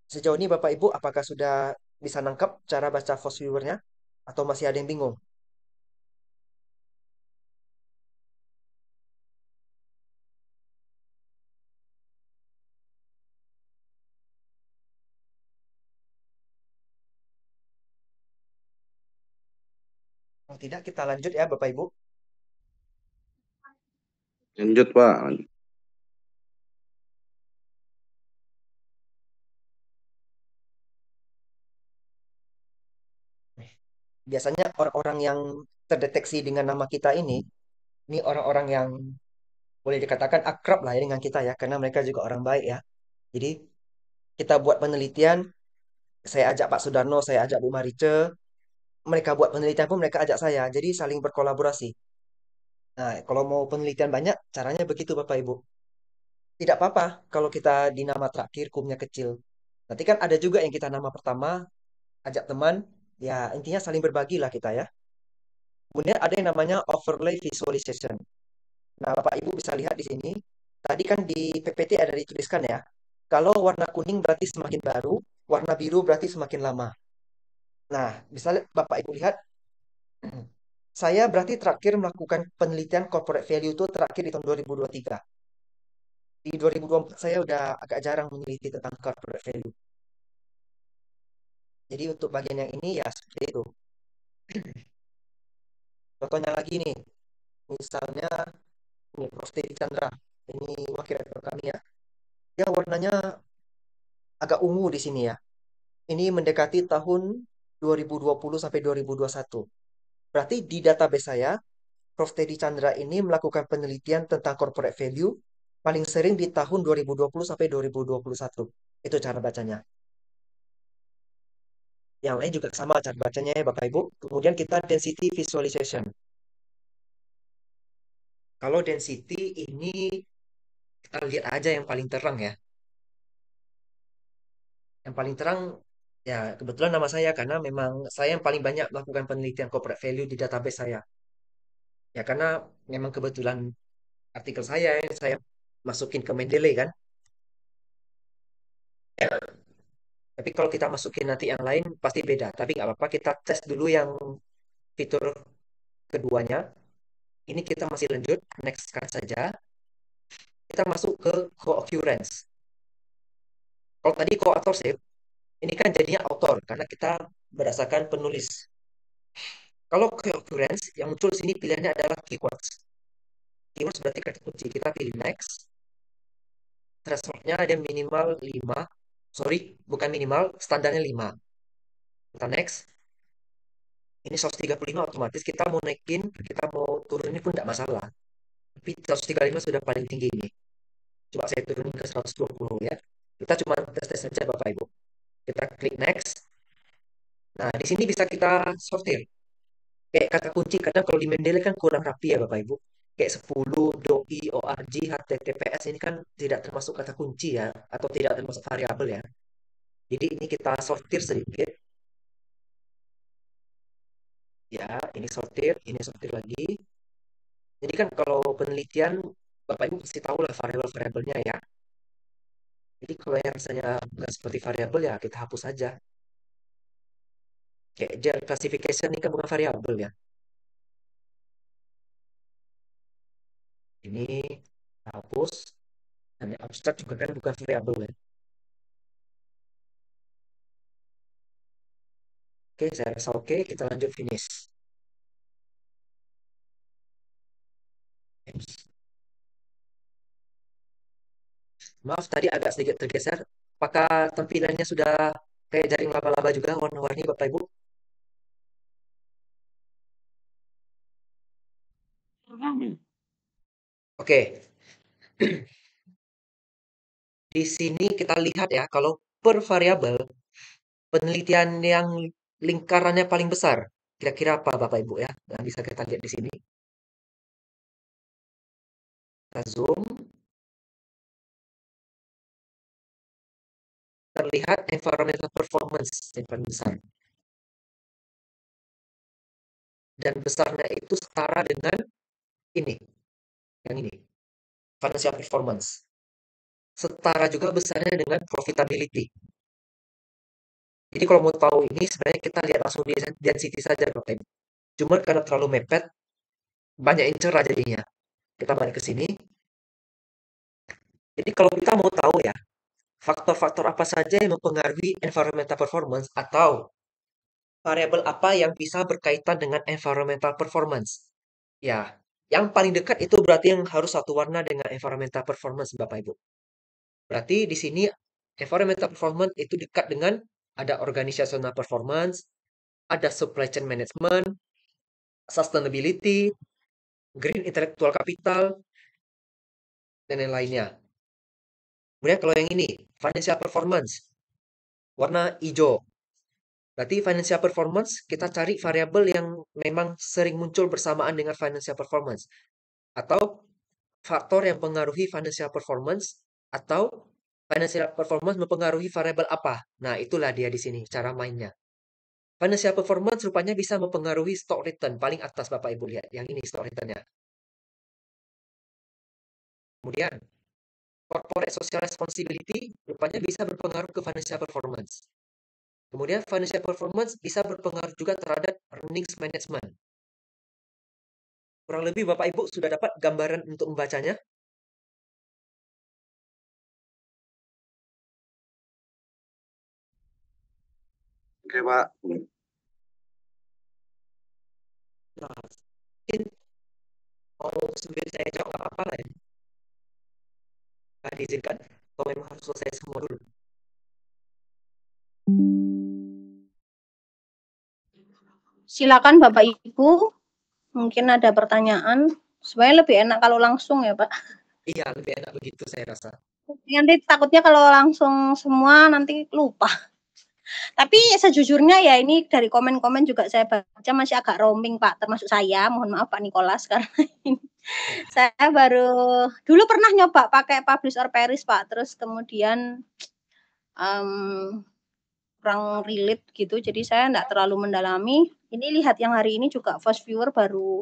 Sejauh ini Bapak Ibu apakah sudah bisa nangkep cara baca Force Viewer-nya atau masih ada yang bingung? Kalau tidak kita lanjut ya Bapak Ibu. Lanjut, Pak. Biasanya orang-orang yang terdeteksi dengan nama kita ini orang-orang yang boleh dikatakan akrab lah ya dengan kita ya, karena mereka juga orang baik ya. Jadi kita buat penelitian, saya ajak Pak Sudarno, saya ajak Bu Marice, mereka buat penelitian pun mereka ajak saya, jadi saling berkolaborasi. Nah, kalau mau penelitian banyak, caranya begitu Bapak Ibu. Tidak apa-apa kalau kita di nama terakhir kumnya kecil. Nanti kan ada juga yang kita nama pertama, ajak teman, ya intinya saling berbagi lah kita ya. Kemudian ada yang namanya overlay visualization. Nah, Bapak Ibu bisa lihat di sini. Tadi kan di PPT ada dituliskan ya. Kalau warna kuning berarti semakin baru, warna biru berarti semakin lama. Nah, bisa Bapak Ibu lihat, saya berarti terakhir melakukan penelitian corporate value itu terakhir di tahun 2023. Di 2024 saya udah agak jarang meneliti tentang corporate value. Jadi untuk bagian yang ini ya seperti itu. Contohnya lagi nih, misalnya ini Prof. Teddy Chandra, ini wakil rektor kami ya. Dia warnanya agak ungu di sini ya. Ini mendekati tahun 2020 sampai 2021. Berarti di database saya, Prof. Teddy Chandra ini melakukan penelitian tentang corporate value paling sering di tahun 2020 sampai 2021. Itu cara bacanya. Yang lain juga sama cara bacanya ya Bapak Ibu. Kemudian kita density visualization. Kalau density ini kita lihat aja yang paling terang ya. Yang paling terang ya kebetulan nama saya karena memang saya yang paling banyak melakukan penelitian corporate value di database saya. Ya karena memang kebetulan artikel saya yang saya masukin ke Mendeley kan. Tapi kalau kita masukin nanti yang lain pasti beda. Tapi nggak apa-apa kita tes dulu yang fitur keduanya. Ini kita masih lanjut, next kan saja. Kita masuk ke co-occurrence. Kalau tadi co-authorship, ini kan jadinya author karena kita berdasarkan penulis. Kalau co-occurrence, yang muncul di sini pilihannya adalah keywords. Keywords berarti kata kunci. Kita pilih next. Thresholdnya ada minimal 5. Sorry, bukan minimal, standarnya 5. Kita next. Ini 135 otomatis kita mau naikin, kita mau turunin pun tidak masalah. Tapi 135 sudah paling tinggi ini. Coba saya turunin ke 120 ya. Kita cuma tes-tes saja Bapak Ibu. Kita klik next. Nah, di sini bisa kita sortir. Kayak kata kunci, kadang kalau di Mendeley kan kurang rapi ya Bapak Ibu. Kayak 10, doi, org, https ini kan tidak termasuk kata kunci ya. Atau tidak termasuk variabel ya. Jadi ini kita sortir sedikit. Ya, ini sortir lagi. Jadi kan kalau penelitian, Bapak Ibu pasti tahu lah variabel-variabelnya ya. Jadi kalau yang rasanya bukan seperti variabel ya kita hapus saja. Kayak gel classification ini kan bukan variabel ya. Ini kita hapus. Dan yang abstrak juga kan bukan variabel ya. Oke, saya rasa oke. Kita lanjut finish. Maaf, tadi agak sedikit tergeser. Apakah tampilannya sudah kayak jaring laba-laba juga warna-warni, Bapak Ibu? Oke, di sini kita lihat ya, kalau per variabel, penelitian yang lingkarannya paling besar, kira-kira apa Bapak Ibu ya? Yang bisa kita lihat di sini. Kita zoom, terlihat environmental performance yang paling besar. Dan besarnya itu setara dengan ini, yang ini, financial performance. Setara juga besarnya dengan profitability. Jadi kalau mau tahu ini sebenarnya kita lihat langsung di density saja Bapak Ibu. Cuma karena terlalu mepet, banyak yang cerah jadinya. Kita balik ke sini. Jadi kalau kita mau tahu ya, faktor-faktor apa saja yang mempengaruhi environmental performance atau variabel apa yang bisa berkaitan dengan environmental performance. Ya, yang paling dekat itu berarti yang harus satu warna dengan environmental performance Bapak Ibu. Berarti di sini environmental performance itu dekat dengan ada organizational performance, ada supply chain management, sustainability, green intellectual capital, dan lain-lainnya. Kemudian kalau yang ini, financial performance, warna hijau. Berarti financial performance, kita cari variabel yang memang sering muncul bersamaan dengan financial performance. Atau faktor yang mempengaruhi financial performance, atau financial performance mempengaruhi variabel apa. Nah, itulah dia di sini, cara mainnya. Financial performance rupanya bisa mempengaruhi stock return. Paling atas Bapak Ibu lihat, yang ini stock return-nya. Kemudian, corporate social responsibility rupanya bisa berpengaruh ke financial performance. Kemudian financial performance bisa berpengaruh juga terhadap earnings management. Kurang lebih Bapak Ibu sudah dapat gambaran untuk membacanya? Oke, Pak. Nah, mungkin mau sambil saya jawab nggak apa-apa lah ya. Nggak diizinkan, atau memang harus selesai semua dulu. Silakan Bapak Ibu, mungkin ada pertanyaan. Sebenarnya lebih enak kalau langsung ya Pak. Iya, lebih enak begitu saya rasa. Nanti takutnya kalau langsung semua nanti lupa. Tapi sejujurnya ya ini dari komen-komen juga saya baca masih agak roaming Pak, termasuk saya. Mohon maaf Pak Nicholas karena ini saya baru dulu pernah nyoba pakai Publish or Perish Pak, terus kemudian kurang relate gitu, jadi saya enggak terlalu mendalami. Ini lihat yang hari ini juga first viewer baru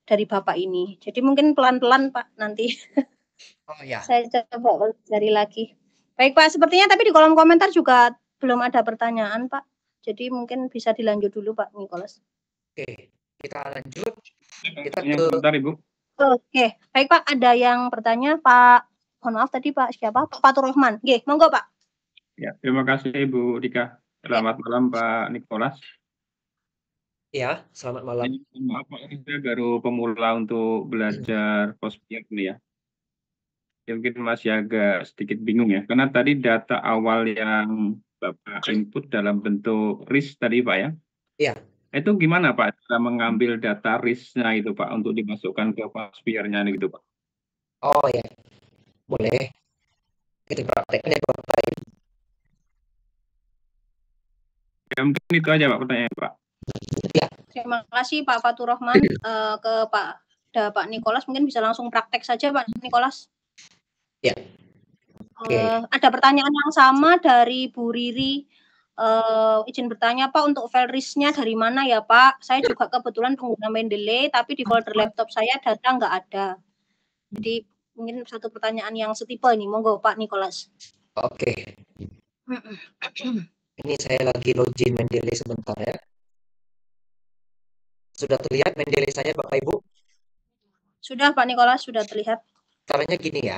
dari Bapak ini. Jadi mungkin pelan-pelan Pak nanti. Oh ya, Saya coba cari lagi. Baik Pak, sepertinya tapi di kolom komentar juga belum ada pertanyaan Pak. Jadi mungkin bisa dilanjut dulu Pak Nicholas. oke. Kita lanjut. Kita Tanya ke sebentar, Ibu. Oke, baik Pak, ada yang bertanya Pak. Mohon maaf tadi Pak siapa? Pak Fatur Rahman. Nggih, monggo Pak. Ya, terima kasih Ibu Dika. Selamat malam Pak Nicholas. ya, selamat malam. Ini maaf Pak, saya baru pemula untuk belajar Postpia ini ya. Ya, mungkin masih agak sedikit bingung ya, karena tadi data awal yang Bapak input dalam bentuk RIS tadi Pak ya. Iya. Itu gimana Pak cara mengambil data RIS-nya itu Pak untuk dimasukkan ke Postpia-nya gitu Pak? Oh ya, boleh. Kita praktekkan ya Bapak Ibu. Ya, mungkin itu aja Pak pertanyaannya Pak. Ya, Terima kasih Pak Fatur Rahman. Ke Pak Nicholas mungkin bisa langsung praktek saja Pak Nicholas. ya. Oke. Ada pertanyaan yang sama dari Bu Riri. Izin bertanya Pak, untuk file RIS-nya dari mana ya Pak? Saya juga kebetulan pengguna Mendeley, tapi di folder laptop saya data nggak ada. Jadi mungkin satu pertanyaan yang setipe ini, monggo Pak Nicholas. Oke. Ini saya lagi login Mendeley sebentar ya. Sudah terlihat Mendeley saya Bapak Ibu? Sudah Pak Nicholas, sudah terlihat. Caranya gini ya.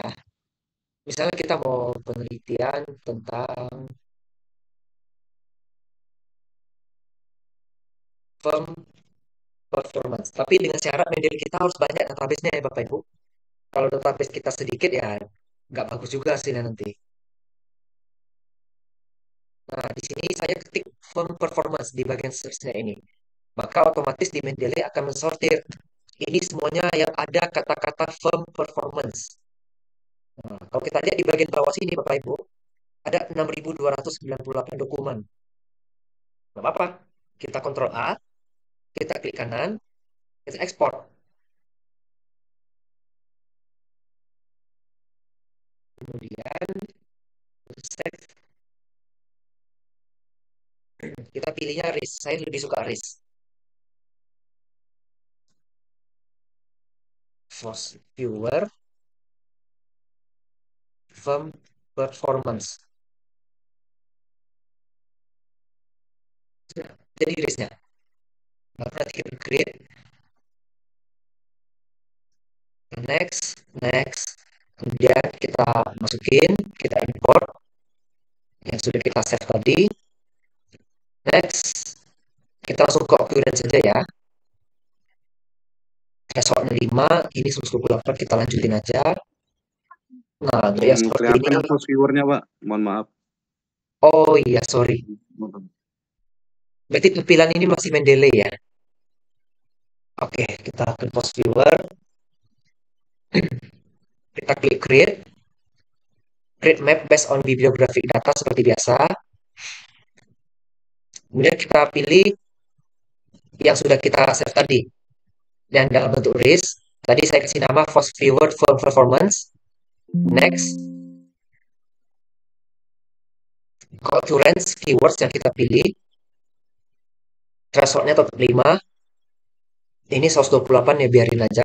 Misalnya kita mau penelitian tentang firm performance. Tapi dengan syarat Mendeley kita harus banyak database-nya ya Bapak Ibu. Kalau database kita sedikit ya nggak bagus juga hasilnya nanti. Nah, di sini saya ketik firm performance di bagian search-nya ini. Maka otomatis di Mendeley akan mensortir. Ini semuanya yang ada kata-kata firm performance. Nah, kalau kita lihat di bagian bawah sini Bapak Ibu, ada 6.298 dokumen. Nggak apa-apa. Kita kontrol A, kita klik kanan, kita ekspor. Kemudian save. Kita pilihnya RIS. Saya lebih suka RIS. Force viewer, firm performance. Jadi RIS-nya. Nah, nanti kita create. Next, next. Kemudian kita masukin, kita import yang sudah kita save tadi. Next, kita langsung ke occurrence saja ya. Thresholdnya 5, ini 128, kita lanjutin aja. Nah, untuk yang seperti ini. Kelihatan post viewernya Pak, mohon maaf. Oh iya, sorry. Berarti tampilan ini masih Mendeley ya. Oke, kita ke post viewer. Kita klik create. Create map based on bibliographic data seperti biasa. Kemudian kita pilih yang sudah kita save tadi. Dan dalam bentuk RIS, tadi saya kasih nama Force Viewer Firm Performance. Next. Occurrence keywords yang kita pilih. Thresholdnya tetap 5. Ini 128 ya, biarin aja.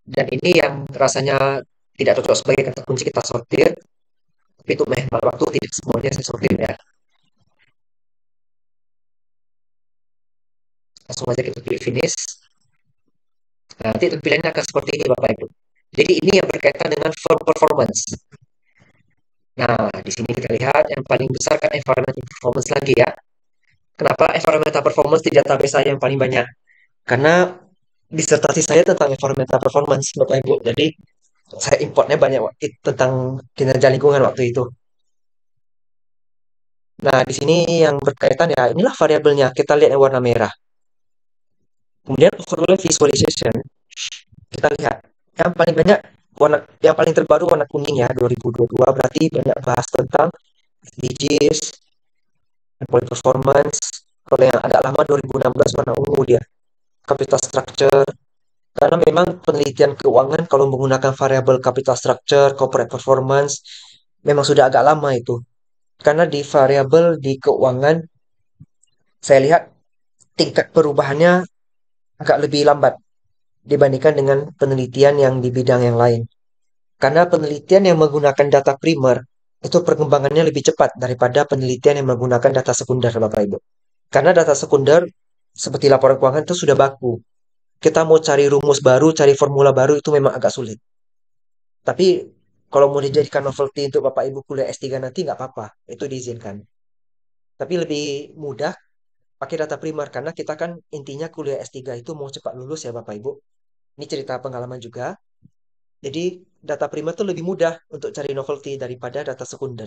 Dan ini yang rasanya tidak cocok sebagai kata kunci kita sortir. Tapi untuk menghemat waktu tidak semuanya saya sortir ya. Langsung aja kita pilih finish. Nah, nanti tampilannya akan seperti ini Bapak Ibu. Jadi ini yang berkaitan dengan firm performance. Nah, di sini kita lihat yang paling besar kan environmental performance lagi ya. Kenapa environmental performance di database saya yang paling banyak? Karena disertasi saya tentang environmental performance Bapak Ibu. Jadi saya importnya banyak tentang kinerja lingkungan waktu itu. Nah, di sini yang berkaitan ya, inilah variabelnya. Kita lihat yang warna merah. Kemudian overall visualization. Kita lihat yang paling banyak warna yang paling terbaru warna kuning ya, 2022 berarti banyak bahas tentang SDGs, employee performance. Kalau yang agak lama 2016 warna ungu dia, capital structure. Karena memang penelitian keuangan kalau menggunakan variabel capital structure, corporate performance memang sudah agak lama itu. Karena di variabel di keuangan saya lihat tingkat perubahannya agak lebih lambat dibandingkan dengan penelitian yang di bidang yang lain. Karena penelitian yang menggunakan data primer itu perkembangannya lebih cepat daripada penelitian yang menggunakan data sekunder, Bapak Ibu. Karena data sekunder seperti laporan keuangan itu sudah baku. Kita mau cari rumus baru, cari formula baru itu memang agak sulit. Tapi kalau mau dijadikan novelty untuk Bapak Ibu kuliah S3 nanti nggak apa-apa, itu diizinkan. Tapi lebih mudah pakai data primer karena kita kan intinya kuliah S3 itu mau cepat lulus ya Bapak Ibu. Ini cerita pengalaman juga. Jadi data primer itu lebih mudah untuk cari novelty daripada data sekunder.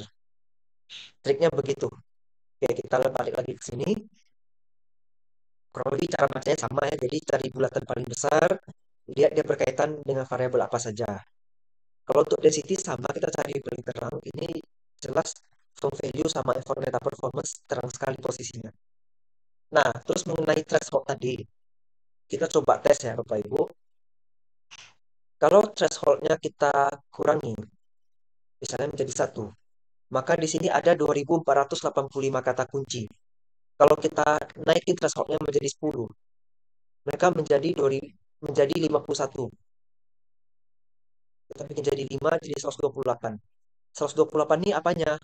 Triknya begitu. Oke, kita balik lagi ke sini. Kurang lebih cara bacanya sama ya. Jadi cari bulatan paling besar, lihat dia berkaitan dengan variabel apa saja. Kalau untuk density sama, kita cari paling terang. Ini jelas from value sama environmental performance terang sekali posisinya. Nah, terus mengenai threshold tadi, kita coba tes ya Bapak Ibu. Kalau thresholdnya kita kurangi, misalnya menjadi 1, maka di sini ada 2.485 kata kunci. Kalau kita naikin thresholdnya menjadi 10, mereka menjadi 51. Kita bikin jadi 5, jadi 128. 128 ini apanya?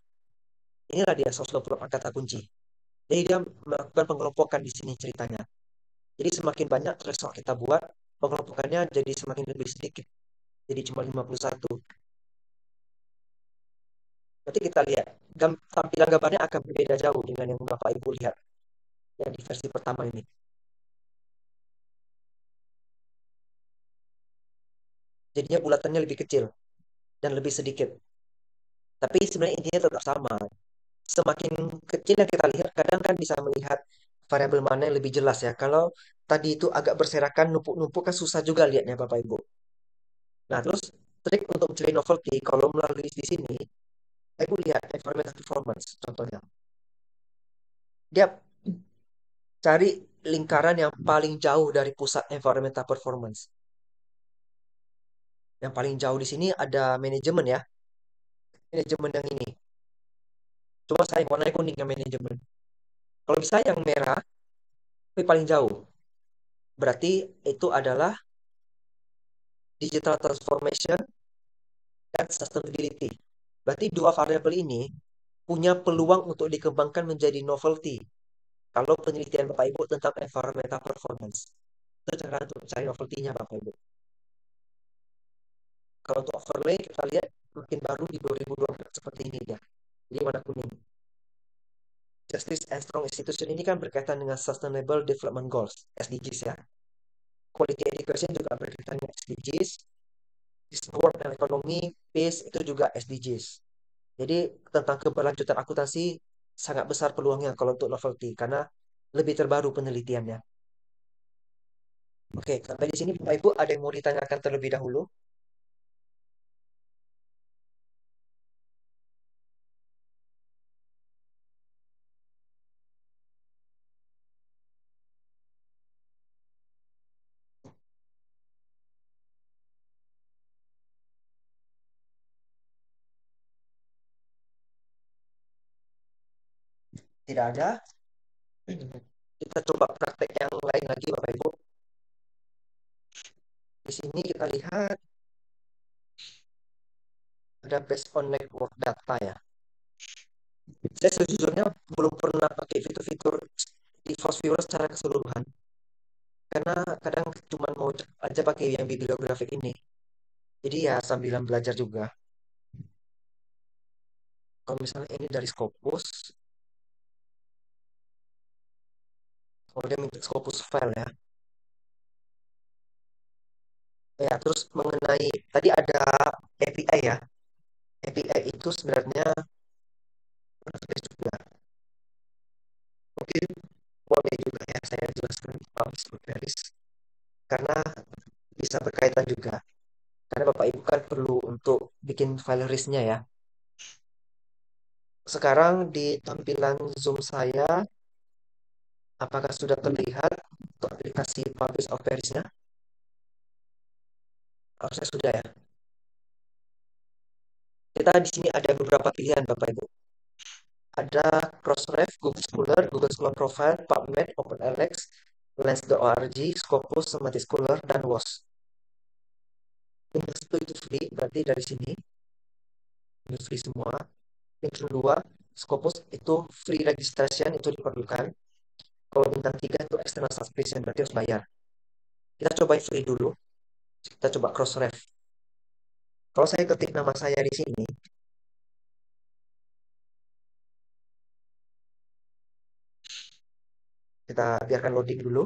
Inilah dia 128 kata kunci. Jadi dia melakukan pengelompokan di sini ceritanya. Jadi semakin banyak threshold kita buat, pengelompokannya jadi semakin lebih sedikit. Jadi cuma 51. Nanti kita lihat, tampilan gambarnya akan berbeda jauh dengan yang Bapak Ibu lihat yang di versi pertama ini. Jadinya bulatannya lebih kecil dan lebih sedikit. Tapi sebenarnya intinya tetap sama. Semakin kecil yang kita lihat, kadang kan bisa melihat variabel mana yang lebih jelas ya. Kalau tadi itu agak berserakan, numpuk-numpuk kan susah juga lihatnya Bapak Ibu. Nah, terus trik untuk mencari novelty, kalau melalui di sini, Ibu lihat environmental performance contohnya. Dia cari lingkaran yang paling jauh dari pusat environmental performance. Yang paling jauh di sini ada manajemen ya, manajemen yang ini. Cuma saya warna kuning yang manajemen. Kalau bisa yang merah, tapi paling jauh. Berarti itu adalah digital transformation dan sustainability. Berarti dua variabel ini punya peluang untuk dikembangkan menjadi novelty. Kalau penelitian Bapak Ibu tentang environmental performance. Itu cara untuk cari novelty-nya Bapak Ibu. Kalau untuk overlay kita lihat makin baru di 2024 seperti ini ya. Jadi warna kuning. Justice and Strong Institution ini kan berkaitan dengan Sustainable Development Goals, SDGs ya. Quality Education juga berkaitan dengan SDGs. Work dan Economy, Peace itu juga SDGs. Jadi tentang keberlanjutan akuntansi sangat besar peluangnya kalau untuk novelty karena lebih terbaru penelitiannya. Oke, sampai di sini Bapak Ibu ada yang mau ditanyakan terlebih dahulu? Tidak ada. Kita coba praktek yang lain lagi Bapak Ibu. Di sini kita lihat ada based on network data ya. Saya sejujurnya belum pernah pakai fitur-fitur di Force Viewer secara keseluruhan. Karena kadang cuma mau aja pakai yang bibliografik ini. Jadi ya sambilan belajar juga. Kalau misalnya ini dari Scopus, kalau dia minta Scopus file ya. Ya, terus mengenai tadi ada API ya. API itu sebenarnya database juga. Mungkin boleh juga ya saya jelaskan publish queries karena bisa berkaitan juga. Karena Bapak Ibu kan perlu untuk bikin file listnya ya. Sekarang di tampilan Zoom saya, apakah sudah terlihat untuk aplikasi publish of queries-nya? Harusnya sudah ya. Kita di sini ada beberapa pilihan Bapak Ibu. Ada Crossref, Google Scholar, Google Scholar Profile, PubMed, OpenLX, Lens.org, Scopus, Semantic Scholar, dan WOS. Windows itu free, berarti dari sini ini free semua. Yang kedua, Scopus itu free registration, itu diperlukan. Kalau bintang 3 itu external subscription, berarti harus bayar. Kita coba free dulu. Kita coba Crossref. Kalau saya ketik nama saya di sini, kita biarkan loading dulu.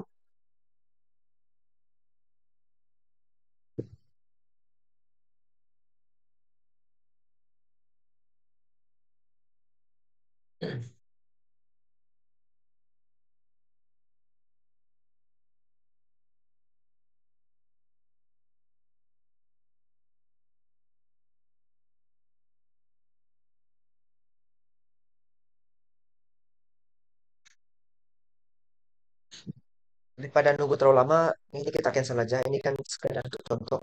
Daripada nunggu terlalu lama, ini kita cancel aja. Ini kan sekedar untuk contoh.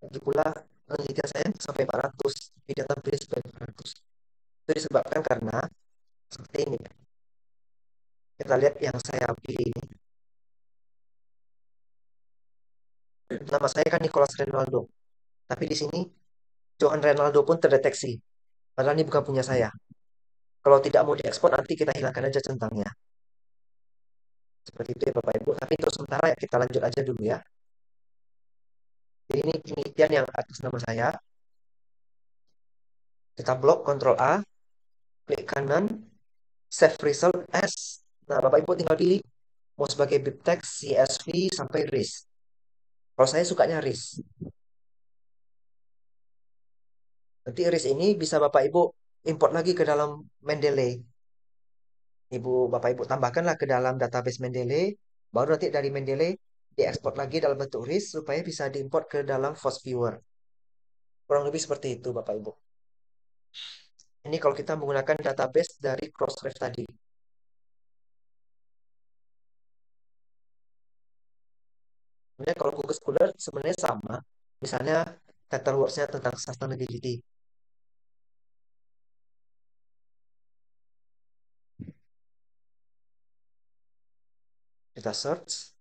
Lagi pula penelitian saya sampai 400, di database sampai 400. Itu disebabkan karena seperti ini. Kita lihat yang saya pilih ini. Nama saya kan Nicholas Renaldo. Tapi di sini Johan Renaldo pun terdeteksi. Padahal ini bukan punya saya. Kalau tidak mau diekspor, nanti kita hilangkan aja centangnya. Seperti itu ya Bapak Ibu. Tapi untuk sementara ya kita lanjut aja dulu ya. Jadi ini penelitian yang atas nama saya. Kita blok Ctrl A, klik kanan, save result as. Nah, Bapak Ibu tinggal pilih mau sebagai bibtex, CSV, sampai RIS. Kalau saya sukanya RIS. Nanti iris ini bisa Bapak Ibu import lagi ke dalam Mendeley. Bapak Ibu tambahkanlah ke dalam database Mendeley, baru nanti dari Mendeley diekspor lagi dalam bentuk iris supaya bisa diimport ke dalam Force Viewer. Kurang lebih seperti itu Bapak Ibu. Ini kalau kita menggunakan database dari Crossref tadi. Sebenarnya kalau Google Scholar sebenarnya sama. Misalnya title words-nya tentang sustainability. Kita search.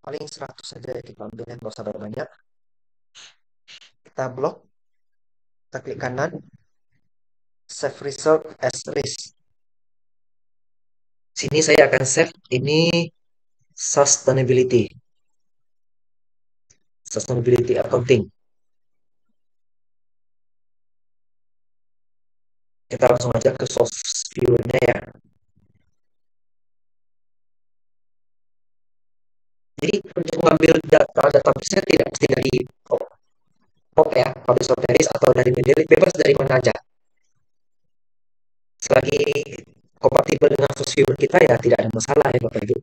Paling 100 saja ya kita ambil, yang nggak usah banyak. Kita blok. Kita klik kanan. Save result as list. Sini saya akan save ini sustainability. Sustainability accounting. Kita langsung aja ke source viewer-nya ya. Jadi untuk mengambil database-nya tidak mesti dari POP ya, Publish Paris atau dari Mendeley, bebas dari mana aja. Selagi kompatibel dengan source viewer kita ya tidak ada masalah ya Bapak Ibu.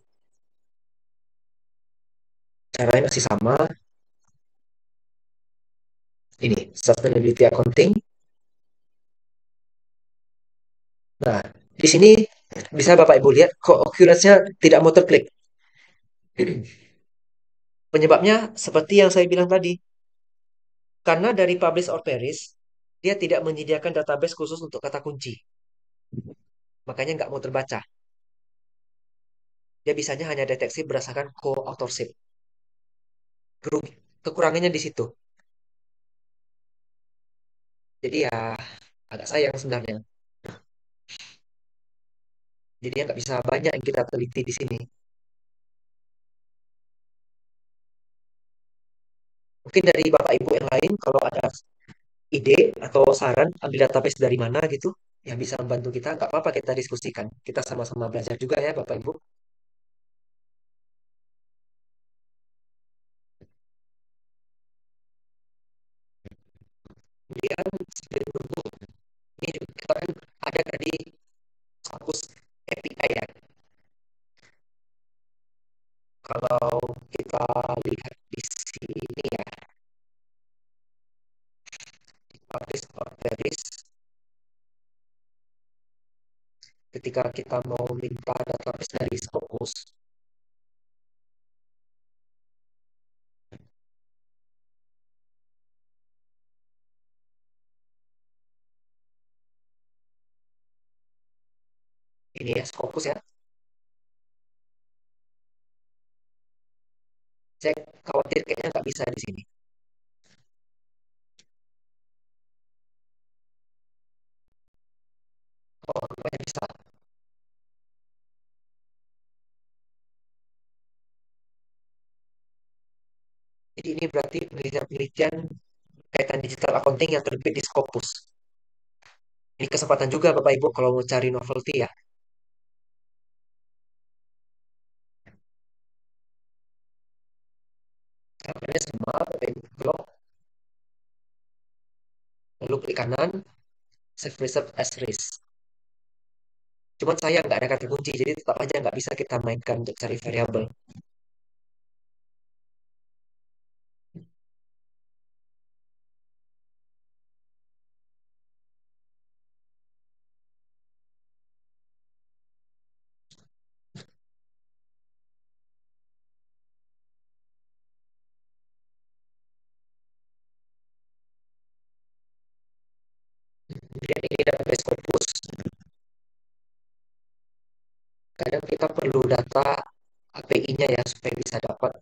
Caranya masih sama. Ini sustainability accounting. Nah, di sini bisa Bapak Ibu lihat kok accuracy-nya tidak mau terklik. Penyebabnya seperti yang saya bilang tadi. Karena dari Publish or Perish, dia tidak menyediakan database khusus untuk kata kunci. Makanya nggak mau terbaca. Dia bisanya hanya deteksi berdasarkan co-authorship. Kekurangannya di situ. Jadi ya agak sayang sebenarnya. Jadi nggak bisa banyak yang kita teliti di sini. Mungkin dari Bapak Ibu yang lain kalau ada ide atau saran ambil database dari mana gitu yang bisa membantu kita, nggak apa-apa kita diskusikan. Kita sama-sama belajar juga ya Bapak Ibu. Kemudian sebagai bentuk ini juga kita kan ada tadi Scopus API ya. Kalau kita lihat di sini ya, di Publish or Perish, ketika kita mau minta database dari Scopus, ini ya Scopus ya, saya khawatir kayaknya nggak bisa di sini. Oh, rupanya bisa. Jadi ini berarti penelitian-penelitian kaitan digital accounting yang terbit di Scopus. Ini kesempatan juga Bapak Ibu kalau mau cari novelty ya. Caranya sama, Bapak Ibu blok, lalu klik kanan, save result as list. Cuman saya nggak ada kata kunci, jadi tetap aja nggak bisa kita mainkan untuk cari variabel. Kemudian ini database Scopus. Kadang kita perlu data API-nya ya supaya bisa dapat.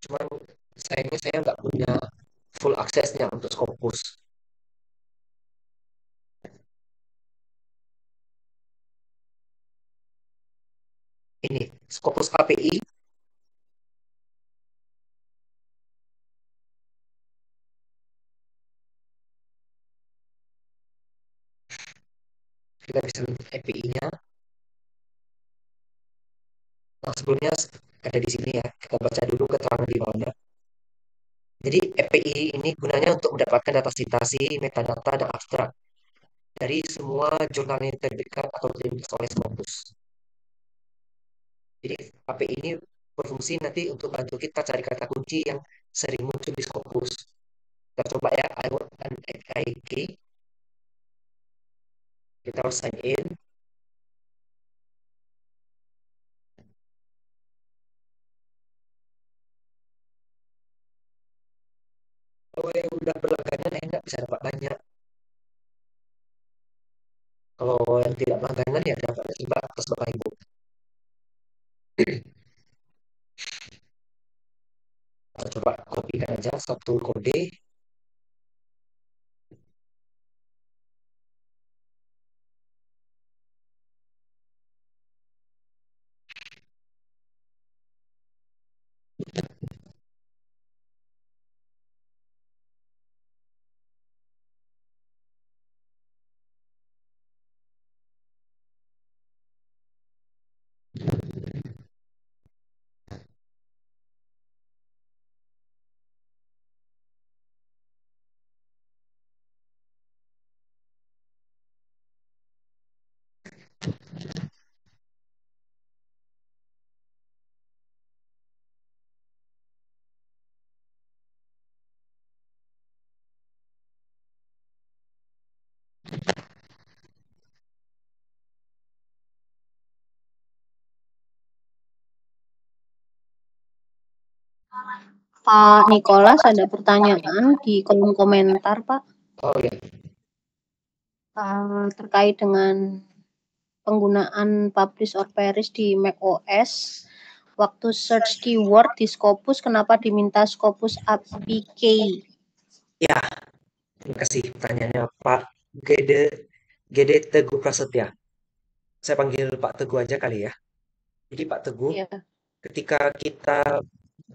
Cuman sayangnya saya nggak punya full aksesnya untuk Scopus. ini Scopus API. Kita bisa lihat API-nya. Nah, sebelumnya ada di sini ya. Kita baca dulu keterangan di bawahnya. Jadi API ini gunanya untuk mendapatkan data citasi, metadata, dan abstrak dari semua jurnal yang diterbitkan atau dirilis oleh Scopus. Jadi API ini berfungsi nanti untuk bantu kita cari kata kunci yang sering muncul di Scopus. Kita coba ya, I want an API key. Kita harus sign in. Kalau yang udah berlangganan enak bisa dapat banyak. Kalau yang tidak berlangganan ya dapat sebatas Bapak Ibu. Kita coba kopikan aja satu kode. Pak Nicholas ada pertanyaan di kolom komentar, Pak. Oh ya, Terkait dengan penggunaan publish or perish di macOS. Waktu search keyword di Scopus, kenapa diminta Scopus APK? ya. Terima kasih pertanyaannya Pak Gede Teguh Prasetya. Saya panggil Pak Teguh aja kali ya. Jadi Pak Teguh, Ya. ketika kita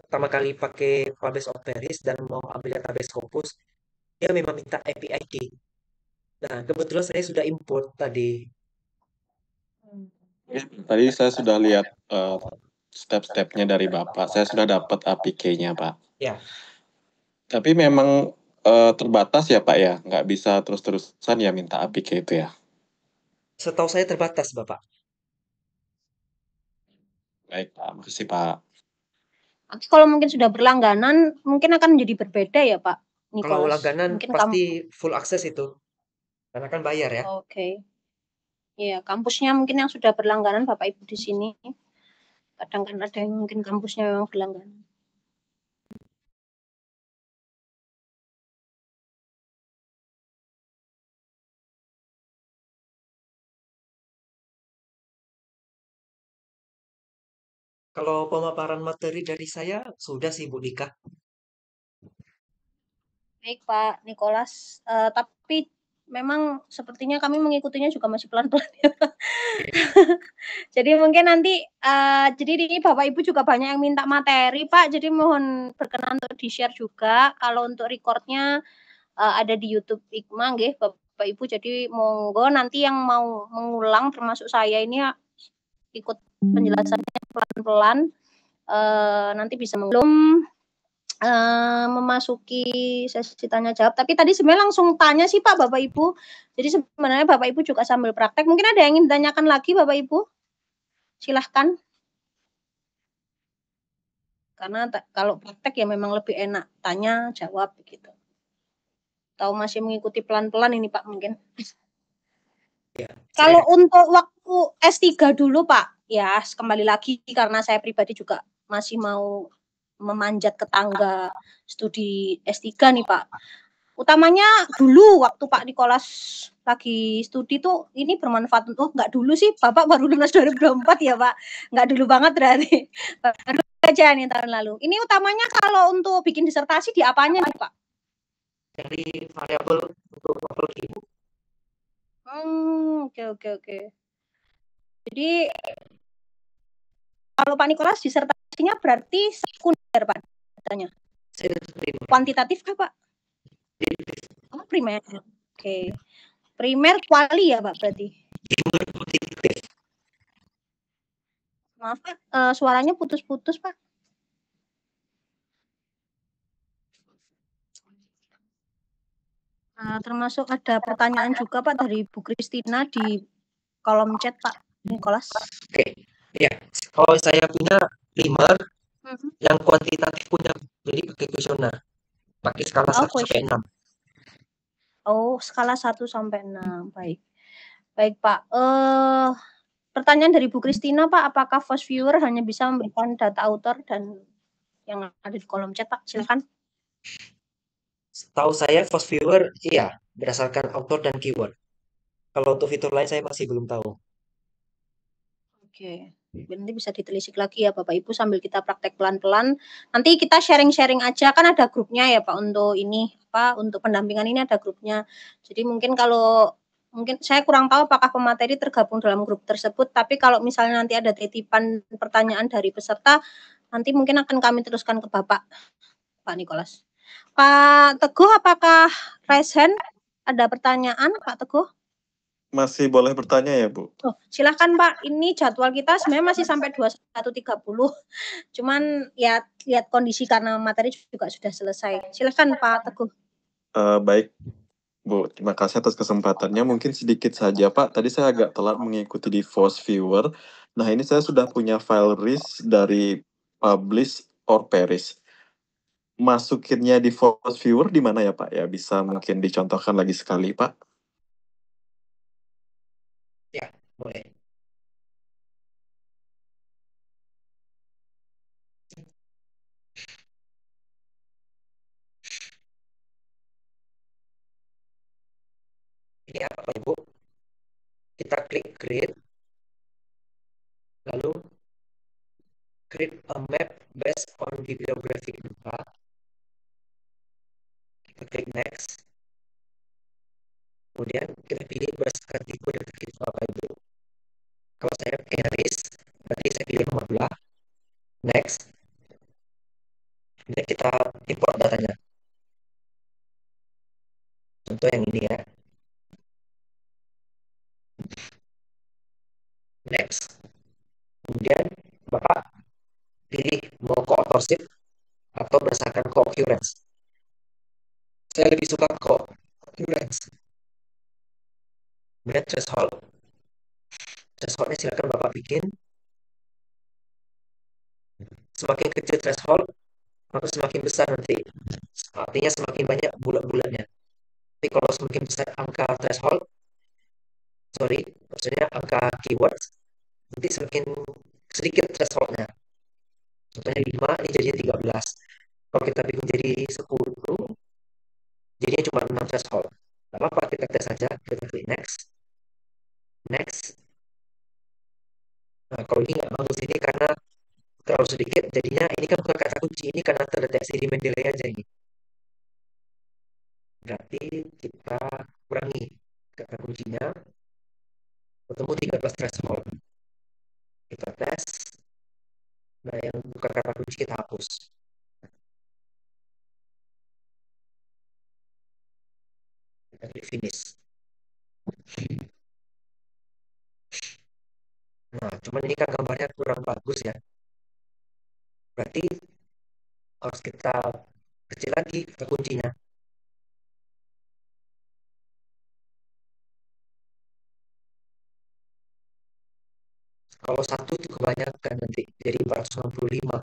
pertama kali pakai Publish or Perish dan mau ambil database Scopus, dia memang minta API key. Nah, kebetulan saya sudah import tadi. Tadi saya sudah lihat step-stepnya dari Bapak. Saya sudah dapat APK-nya, Pak. Ya. Tapi memang terbatas ya, Pak ya? Nggak bisa terus-terusan ya minta APK itu ya? Setahu saya terbatas, Bapak. Baik, Pak. Makasih, Pak. Nanti kalau mungkin sudah berlangganan, mungkin akan menjadi berbeda ya, Pak Nicholas? Kalau langganan mungkin pasti full akses itu. Karena kan bayar ya. Oke. Iya, kampusnya mungkin yang sudah berlangganan Bapak Ibu di sini. Kadang kan ada yang mungkin kampusnya memang berlangganan. Kalau pemaparan materi dari saya sudah sih Bu Dika. Baik Pak Nicholas, tapi memang sepertinya kami mengikutinya juga masih pelan-pelan ya. Jadi mungkin nanti, jadi ini Bapak Ibu juga banyak yang minta materi Pak, jadi mohon berkenan untuk di-share juga. Kalau untuk recordnya ada di YouTube Hikmah nggih Bapak Ibu, jadi monggo nanti yang mau mengulang termasuk saya ini ikut penjelasannya pelan-pelan, nanti bisa belum memasuki sesi tanya jawab. Tapi tadi sebenarnya langsung tanya sih Pak Bapak Ibu. Jadi sebenarnya Bapak Ibu juga sambil praktek. Mungkin ada yang ingin ditanyakan lagi Bapak Ibu? Silahkan. Karena kalau praktek ya memang lebih enak tanya jawab begitu. Atau masih mengikuti pelan-pelan ini Pak mungkin? Ya, Kalau untuk waktu S3 dulu Pak, ya kembali lagi karena saya pribadi juga masih mau memanjat ke tangga studi S3 nih Pak. Utamanya dulu waktu Pak Nicholas lagi studi tuh ini bermanfaat untuk enggak dulu sih, Bapak baru lulus 2024 ya Pak. Enggak dulu banget berarti. Baru aja nih tahun lalu. Ini utamanya kalau untuk bikin disertasi di apanya nih Pak? Dari variabel untuk topologi Ibu. Oke. Jadi Kalau Pak Nikolas disertasinya berarti sekunder Pak datanya. Saya primer. Kuantitatif kah Pak? Oh, primer. Oke. Primer kuali ya Pak berarti. Maaf Pak, suaranya putus-putus Pak. Termasuk ada pertanyaan juga Pak dari Bu Kristina di kolom chat Pak Nikolas. Oke, ya. Kalau saya punya primer, yang kuantitatif punya, jadi pakai kuesioner, pakai skala 1 sampai 6. Oh, skala 1 sampai 6. Baik. Baik, Pak. Pertanyaan dari Bu Kristina, Pak, apakah Fast Viewer hanya bisa memberikan data author dan yang ada di kolom chat, Pak? Silakan. Setahu saya Fast Viewer, iya, berdasarkan author dan keyword. Kalau untuk fitur lain saya masih belum tahu. Oke. Nanti bisa ditelisik lagi ya Bapak Ibu sambil kita praktek pelan-pelan. Nanti kita sharing-sharing aja, kan ada grupnya ya Pak untuk ini, untuk pendampingan ini ada grupnya. Jadi mungkin saya kurang tahu apakah pemateri tergabung dalam grup tersebut, tapi kalau misalnya nanti ada titipan pertanyaan dari peserta, nanti mungkin akan kami teruskan ke Bapak, Pak Nikolas. Pak Teguh, apakah raise hand? Ada pertanyaan, Pak Teguh? Masih boleh bertanya ya, Bu? Oh, silahkan Pak, ini jadwal kita sebenarnya masih sampai 21.30. Cuman ya lihat kondisi karena materi juga sudah selesai. Silahkan Pak Teguh. Baik, Bu. Terima kasih atas kesempatannya. Mungkin sedikit saja, Pak. Tadi saya agak telat mengikuti di Force Viewer. Nah, ini saya sudah punya file RIS dari Publish or Perish. Masukinnya di Force Viewer di mana ya, Pak? Ya, bisa mungkin dicontohkan lagi sekali, Pak. Ya, boleh. Ini apa Pak Ibu? Kita klik create, lalu create a map based on bibliographic data. Kita klik next. Kemudian kita pilih berdasarkan tipe data kita Bapak Ibu. Kalau saya pakai RIS, berarti saya pilih nomor 2. Next. Kemudian kita import datanya. Contoh yang ini ya. Next. Kemudian Bapak pilih mau co-authorship atau berdasarkan co-occurrence. Saya lebih suka co-occurrence. Kemudian threshold. Thresholdnya silakan Bapak bikin. Semakin kecil threshold, maka semakin besar nanti. Artinya semakin banyak bulan-bulannya. Tapi kalau semakin besar angka threshold, maksudnya angka keywords, nanti semakin sedikit thresholdnya. Contohnya 5, ini jadinya 13. Kalau kita bikin jadi 10, jadinya cuma 6 threshold. Gak apa-apa, kita tes saja. Kita klik next. Next. Nah, kalau ini nggak bagus ini karena terlalu sedikit, jadinya ini kan bukan kata kunci, ini karena terdeteksi di Mendeley aja ini. Berarti kita kurangi kata kuncinya, ketemu 13 threshold. Kita tes, nah yang bukan kata kunci kita hapus. Kita klik finish. Nah, cuman ini kan gambarnya kurang bagus ya. Berarti harus kita kecil lagi kata kuncinya. Kalau 1 itu kebanyakan nanti jadi 495.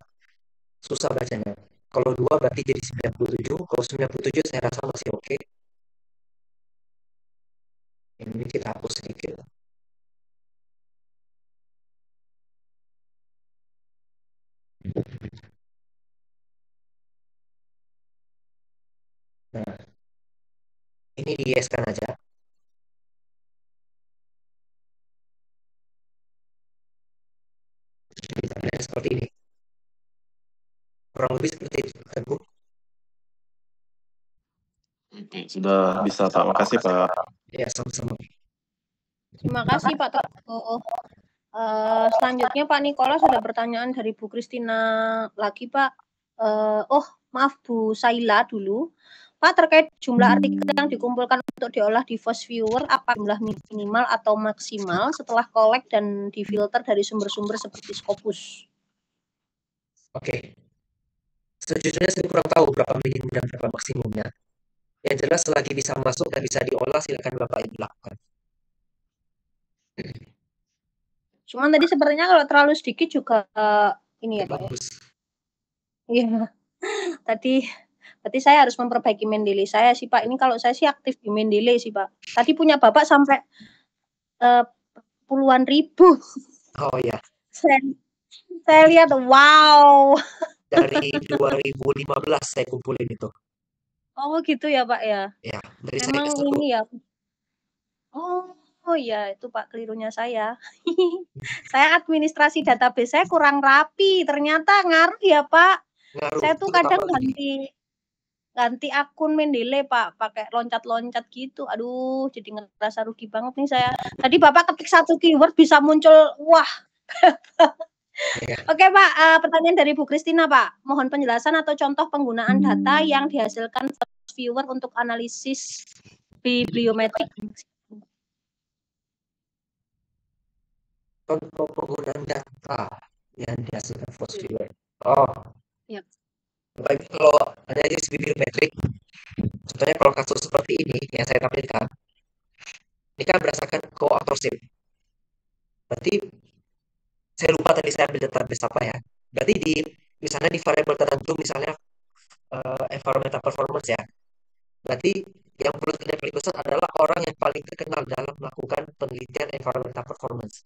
Susah bacanya. Kalau 2 berarti jadi 97. Kalau 97 saya rasa masih oke. Ini kita hapus sedikit. Nah, ini di-yes-kan aja. Misalnya seperti ini. Kurang lebih seperti itu, Bu. Sudah bisa, Pak. Makasih, Pak. Ya, sama-sama. Terima kasih Pak Teguh. Selanjutnya Pak Nikola sudah pertanyaan dari Bu Kristina lagi Pak. Oh maaf Bu Saila dulu. Pak, terkait jumlah artikel yang dikumpulkan untuk diolah di Force Viewer, apa jumlah minimal atau maksimal setelah collect dan difilter dari sumber-sumber seperti Scopus? Oke, sejujurnya saya kurang tahu berapa minimum dan berapa maksimumnya. Yang jelas selagi bisa masuk dan bisa diolah, silakan Bapak Ibu lakukan. Cuman tadi sepertinya kalau terlalu sedikit juga ini ya Pak ya. Bagus. Iya. Tadi saya harus memperbaiki Mendeley saya sih Pak. Ini kalau saya sih aktif di Mendeley sih Pak. Tadi punya Bapak sampai puluhan ribu. Oh ya, Saya lihat wow. dari 2015 saya kumpulin itu. Oh gitu ya Pak ya. Ya, dari saya Memang ke satu. ini ya. Oh ya itu Pak kelirunya saya. Saya administrasi database saya kurang rapi. Ternyata ngaruh ya Pak. Ngaruh, Saya tuh terutama kadang gini. ganti akun Mendeley Pak, pakai loncat-loncat gitu. Aduh, jadi ngerasa rugi banget nih saya. Tadi Bapak ketik satu keyword bisa muncul, wah. Ya. Oke Pak, pertanyaan dari Bu Kristina Pak. Mohon penjelasan atau contoh penggunaan data yang dihasilkan viewer untuk analisis bibliometrik. Contoh penggunaan data yang dihasilkan Force Viewer. Oh, Yep. baik, kalau analisis bibliometrik, contohnya kalau kasus seperti ini yang saya tampilkan, ini kan berdasarkan co-authorship. Berarti saya lupa tadi saya ambil database apa ya. Berarti misalnya di variabel tertentu, misalnya environmental performance ya. Berarti yang paling besar adalah orang yang paling terkenal dalam melakukan penelitian environmental performance.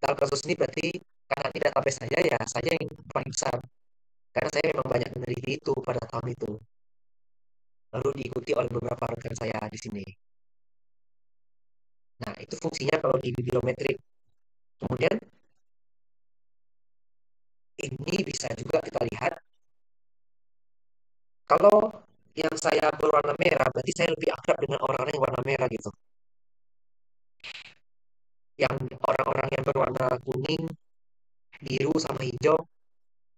Dalam kasus ini berarti karena ini database saya yang paling besar. Karena saya memang banyak meneliti itu pada tahun itu. Lalu diikuti oleh beberapa rekan saya di sini. Nah, itu fungsinya kalau di bibliometrik. Kemudian ini bisa juga kita lihat kalau yang saya berwarna merah, berarti saya lebih akrab dengan orang-orang yang warna merah gitu. Yang orang-orang yang berwarna kuning, biru, sama hijau,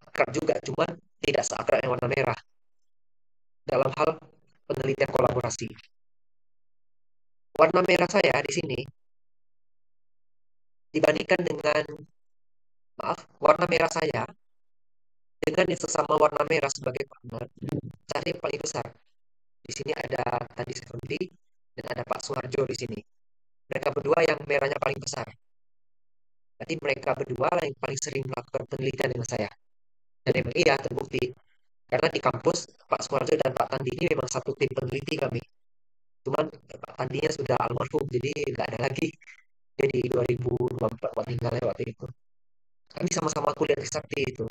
akrab juga, cuman tidak seakrab yang warna merah dalam hal penelitian kolaborasi. Warna merah saya di sini dibandingkan dengan, warna merah saya dengan yang sesama warna merah sebagai partner, cari yang paling besar. Di sini ada tadi Sekondi dan ada Pak Suharjo di sini. Mereka berdua yang merahnya paling besar. Berarti mereka berdua yang paling sering melakukan penelitian dengan saya. Dan memang iya terbukti. Karena di kampus Pak Suharjo dan Pak Tandi ini memang satu tim peneliti kami. Cuman Pak Tandinya sudah almarhum, jadi nggak ada lagi. Jadi 2024 meninggal waktu itu. Kami sama-sama kuliah di Sakti itu.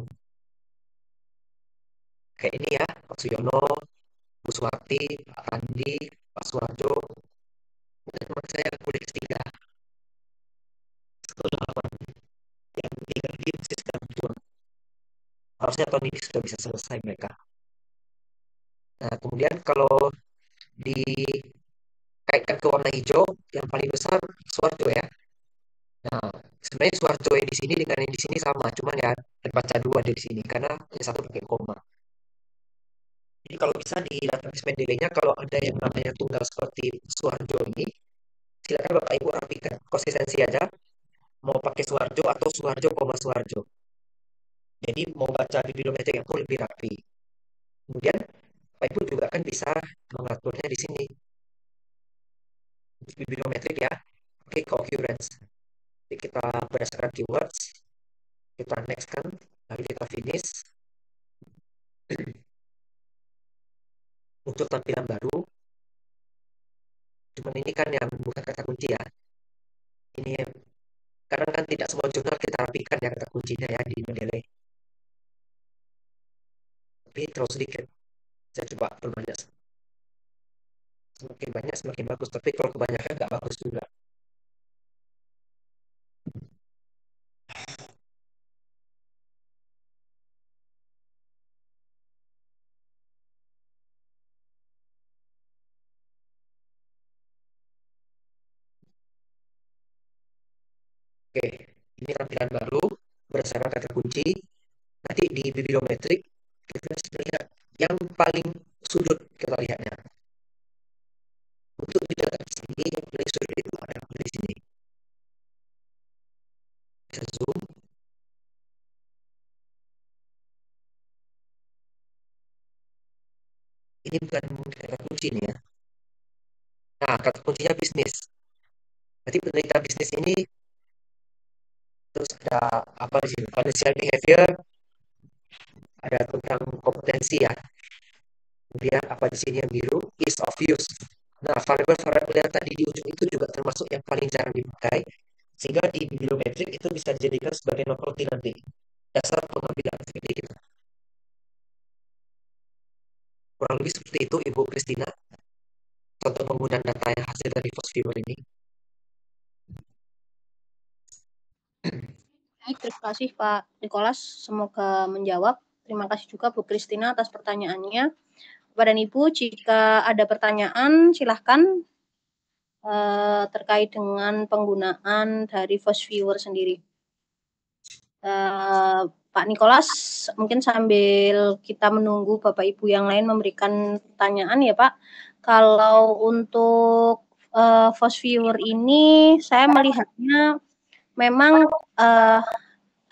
Kayak ini ya, Pak Suyono, Bu Suwati, Pak Tandi, Pak Suharjo, dan teman saya kuliah S3 sekolah yang tinggal di masih sedang berjuang. Harusnya tahun ini sudah bisa selesai mereka. Nah, kemudian kalau dikaitkan ke warna hijau, yang paling besar Suharjo ya. Nah, sebenarnya Suharjo yang di sini dengan yang di sini sama, cuman ya terbaca dua di sini karena yang satu pakai koma. Jadi kalau bisa di database Mendeley-nya kalau ada yang namanya tunggal seperti Suharjo ini, silakan Bapak Ibu rapikan konsistensi aja. Mau pakai Suharjo atau Suharjo, Suharjo. Jadi mau baca bibliometrik aku lebih rapi. Kemudian Bapak Ibu juga kan bisa mengaturnya di sini. Bibliometrik ya, oke, co-occurrence. Jadi kita berdasarkan keywords, kita next kan, lalu kita finish. Muncul tampilan baru. Cuman ini kan yang bukan kata kunci ya. Ini karena kan tidak semua jurnal kita rapikan ya kata kuncinya ya di Mendeley. Tapi terlalu sedikit. Saya coba perbanyak. Semakin banyak semakin bagus. Tapi kalau kebanyakan nggak bagus juga. Oke, ini tampilan baru berdasarkan kata kunci. Nanti di bibliometrik kita bisa lihat yang paling sudut kita lihatnya. Untuk bicara di sini, yang paling sudut itu ada di sini. Bisa zoom. Ini bukan kata kunci nih ya. Nah, kata kuncinya bisnis. Berarti penelitian bisnis ini terus ada apa di sini? Financial behavior, ada tentang kompetensi ya. Kemudian apa di sini yang biru? Ease of use. Nah, variabel-variabel yang tadi di ujung itu juga termasuk yang paling jarang dipakai, sehingga di bibliometrik itu bisa dijadikan sebagai novelty nanti. Dasar pengambilan activity kita. Kurang lebih seperti itu, Ibu Christina. Contoh penggunaan data yang hasil dari FOSViewer ini. Baik, terima kasih Pak Nikolas, semoga menjawab. Terima kasih juga Bu Christina atas pertanyaannya. Bapak dan Ibu, jika ada pertanyaan silahkan terkait dengan penggunaan dari FOSViewer sendiri. Pak Nikolas, mungkin sambil kita menunggu Bapak Ibu yang lain memberikan pertanyaan ya Pak. Kalau untuk FOSViewer ini saya melihatnya memang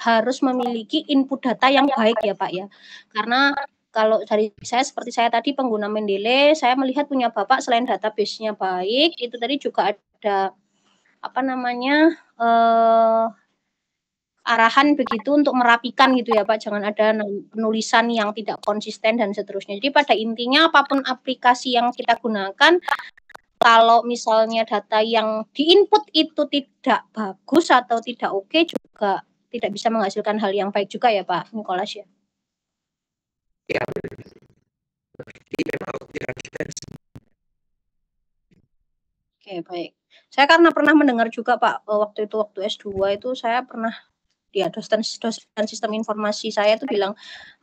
harus memiliki input data yang baik ya Pak ya. Karena kalau dari saya seperti saya tadi pengguna Mendeley, saya melihat punya Bapak selain database-nya baik, itu tadi juga ada apa namanya arahan begitu untuk merapikan gitu ya Pak, jangan ada penulisan yang tidak konsisten dan seterusnya. Jadi pada intinya apapun aplikasi yang kita gunakan, kalau misalnya data yang diinput itu tidak bagus atau tidak oke juga tidak bisa menghasilkan hal yang baik juga ya Pak Nikolas ya. Ya, jadi memang tidak kita. Oke, baik. Saya karena pernah mendengar juga Pak, waktu S2 itu saya pernah dosen sistem informasi saya itu bilang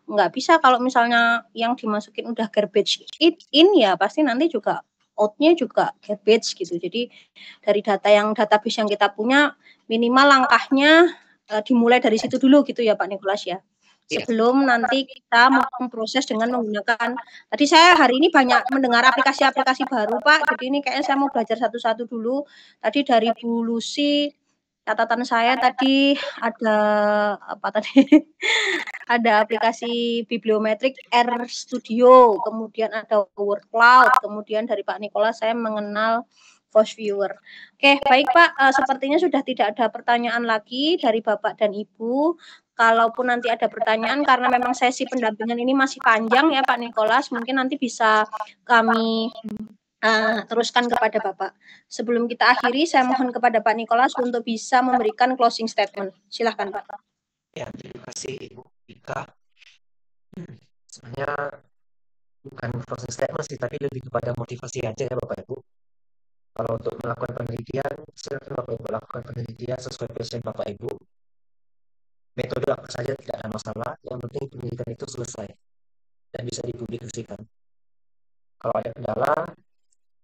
nggak bisa kalau misalnya yang dimasukin udah garbage in ya pasti nanti juga out-nya juga garbage gitu. Jadi dari database yang kita punya minimal langkahnya dimulai dari situ dulu gitu ya Pak Nikolas ya. Sebelum nanti kita memproses dengan menggunakan, tadi saya hari ini banyak mendengar aplikasi-aplikasi baru Pak, jadi ini kayaknya saya mau belajar satu-satu dulu. Tadi dari Bu Lucy, catatan saya tadi ada apa tadi? Ada aplikasi bibliometrik R Studio, kemudian ada Word Cloud, kemudian dari Pak Nikolas saya mengenal FOSViewer. Oke, baik Pak, sepertinya sudah tidak ada pertanyaan lagi dari Bapak dan Ibu. Kalaupun nanti ada pertanyaan, karena memang sesi pendampingan ini masih panjang ya Pak Nikolas, mungkin nanti bisa kami teruskan kepada Bapak. Sebelum kita akhiri, saya mohon kepada Pak Nikolas untuk bisa memberikan closing statement. Silahkan Pak. Ya, terima kasih Ibu Ika. Sebenarnya bukan closing statement sih, tapi lebih kepada motivasi aja ya Bapak Ibu. Kalau untuk melakukan penelitian, silakan Bapak Ibu lakukan penelitian sesuai passion Bapak Ibu. Metode apa saja tidak ada masalah, yang penting penelitian itu selesai dan bisa dipublikasikan. Kalau ada kendala,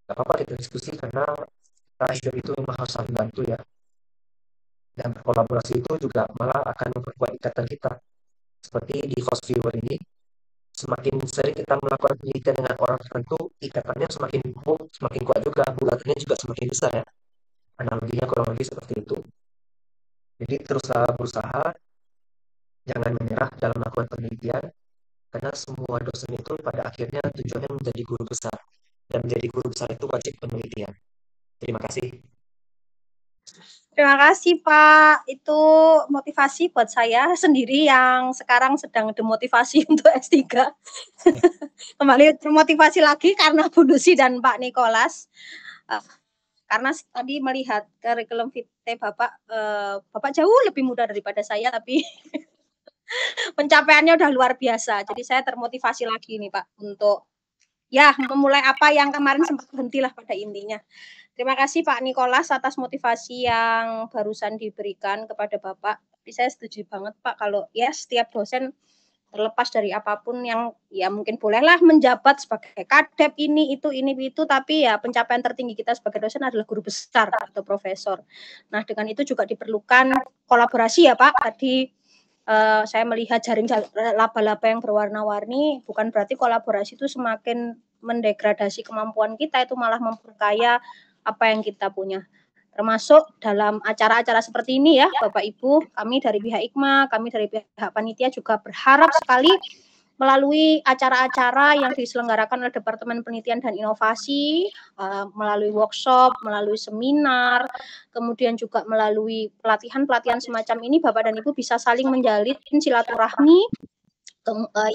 nggak apa-apa kita diskusi karena kita hidup itu memang harus saling bantu ya. Dan kolaborasi itu juga malah akan memperkuat ikatan kita. Seperti di FOSViewer ini, semakin sering kita melakukan penelitian dengan orang tertentu, ikatannya semakin kuat juga, bulatannya juga semakin besar ya. Analoginya kurang lebih seperti itu. Jadi teruslah berusaha, jangan menyerah dalam melakukan penelitian, karena semua dosen itu pada akhirnya tujuannya menjadi guru besar. Dan menjadi guru besar itu wajib penelitian. Terima kasih. Terima kasih Pak, itu motivasi buat saya sendiri yang sekarang sedang demotivasi untuk S3. Kembali termotivasi lagi karena Bu Lucy dan Pak Nikolas. Karena tadi melihat kurikulum vitae Bapak, Bapak jauh lebih muda daripada saya, tapi pencapaiannya udah luar biasa. Jadi saya termotivasi lagi nih Pak, untuk ya memulai apa yang kemarin sempat berhentilah pada intinya. Terima kasih Pak Nikolas atas motivasi yang barusan diberikan kepada Bapak. Tapi saya setuju banget Pak kalau ya setiap dosen terlepas dari apapun yang ya mungkin bolehlah menjabat sebagai kadep ini itu, tapi ya pencapaian tertinggi kita sebagai dosen adalah guru besar atau profesor. Nah, dengan itu juga diperlukan kolaborasi ya Pak. Tadi saya melihat jaring laba-laba yang berwarna-warni, bukan berarti kolaborasi itu semakin mendegradasi kemampuan kita, itu malah memperkaya apa yang kita punya. Termasuk dalam acara-acara seperti ini ya, Bapak Ibu, kami dari pihak IKMA, kami dari pihak panitia juga berharap sekali melalui acara-acara yang diselenggarakan oleh Departemen Penelitian dan Inovasi, melalui workshop, melalui seminar, kemudian juga melalui pelatihan-pelatihan semacam ini, Bapak dan Ibu bisa saling menjalin silaturahmi,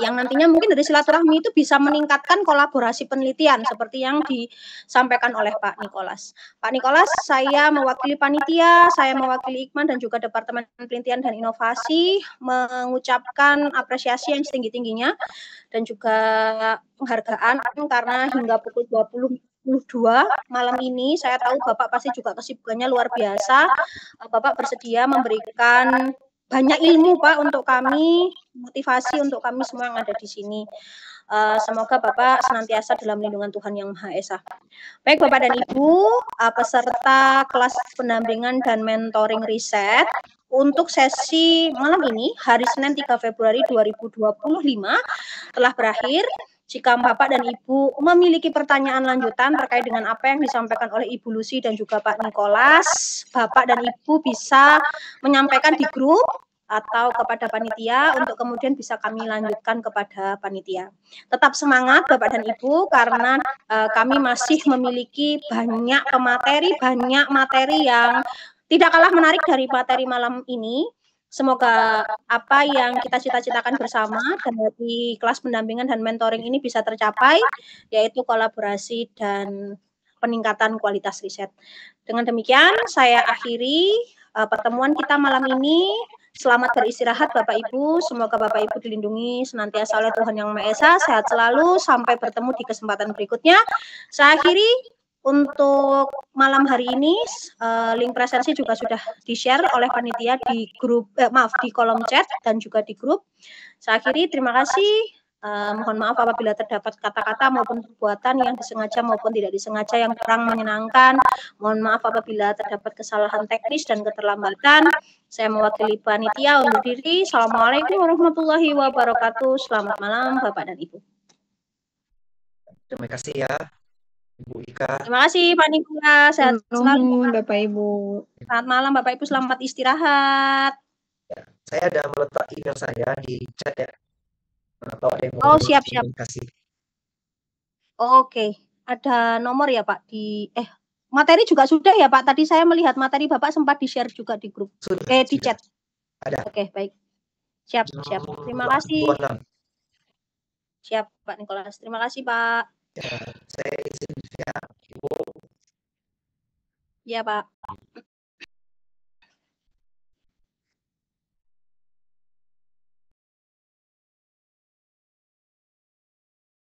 yang nantinya mungkin dari silaturahmi itu bisa meningkatkan kolaborasi penelitian seperti yang disampaikan oleh Pak Nikolas. Pak Nikolas, saya mewakili panitia, saya mewakili IKMA dan juga Departemen Penelitian dan Inovasi mengucapkan apresiasi yang setinggi-tingginya dan juga penghargaan karena hingga pukul 22 malam ini saya tahu Bapak pasti juga kesibukannya luar biasa. Bapak bersedia memberikan banyak ilmu Pak untuk kami, motivasi untuk kami semua yang ada di sini. Semoga Bapak senantiasa dalam lindungan Tuhan Yang Maha Esa. Baik Bapak dan Ibu, peserta kelas pendampingan dan mentoring riset untuk sesi malam ini, hari Senin 3 Februari 2025 telah berakhir. Jika Bapak dan Ibu memiliki pertanyaan lanjutan terkait dengan apa yang disampaikan oleh Ibu Lucy dan juga Pak Nikolas, Bapak dan Ibu bisa menyampaikan di grup atau kepada panitia untuk kemudian bisa kami lanjutkan kepada panitia. Tetap semangat Bapak dan Ibu karena kami masih memiliki banyak materi yang tidak kalah menarik dari materi malam ini. Semoga apa yang kita cita-citakan bersama dari kelas pendampingan dan mentoring ini bisa tercapai, yaitu kolaborasi dan peningkatan kualitas riset. Dengan demikian, saya akhiri pertemuan kita malam ini. Selamat beristirahat Bapak Ibu, semoga Bapak Ibu dilindungi senantiasa oleh Tuhan Yang Maha Esa, sehat selalu, sampai bertemu di kesempatan berikutnya. Saya akhiri. Untuk malam hari ini, link presensi juga sudah di-share oleh panitia di grup, di kolom chat dan juga di grup. Saya akhiri, terima kasih. Mohon maaf apabila terdapat kata-kata maupun perbuatan yang disengaja maupun tidak disengaja yang kurang menyenangkan. Mohon maaf apabila terdapat kesalahan teknis dan keterlambatan. Saya mewakili panitia undur diri. Assalamualaikum warahmatullahi wabarakatuh. Selamat malam Bapak dan Ibu. Terima kasih ya, Ibu Ika. Terima kasih Pak Nikolas. Sehat selalu Bapak Ibu. Selamat malam Bapak Ibu, selamat istirahat. Ya, saya ada meletak email saya di chat ya. Atau ada yang mau siap. Kasih. Oke, ada nomor ya Pak di materi juga sudah ya Pak. Tadi saya melihat materi Bapak sempat di-share juga di grup. Sudah, di chat. Ada. Oke, baik. Siap. Terima kasih. 26. Siap Pak Nikolas. Terima kasih Pak. Ya, saya izin ya, Ibu. Iya Pak.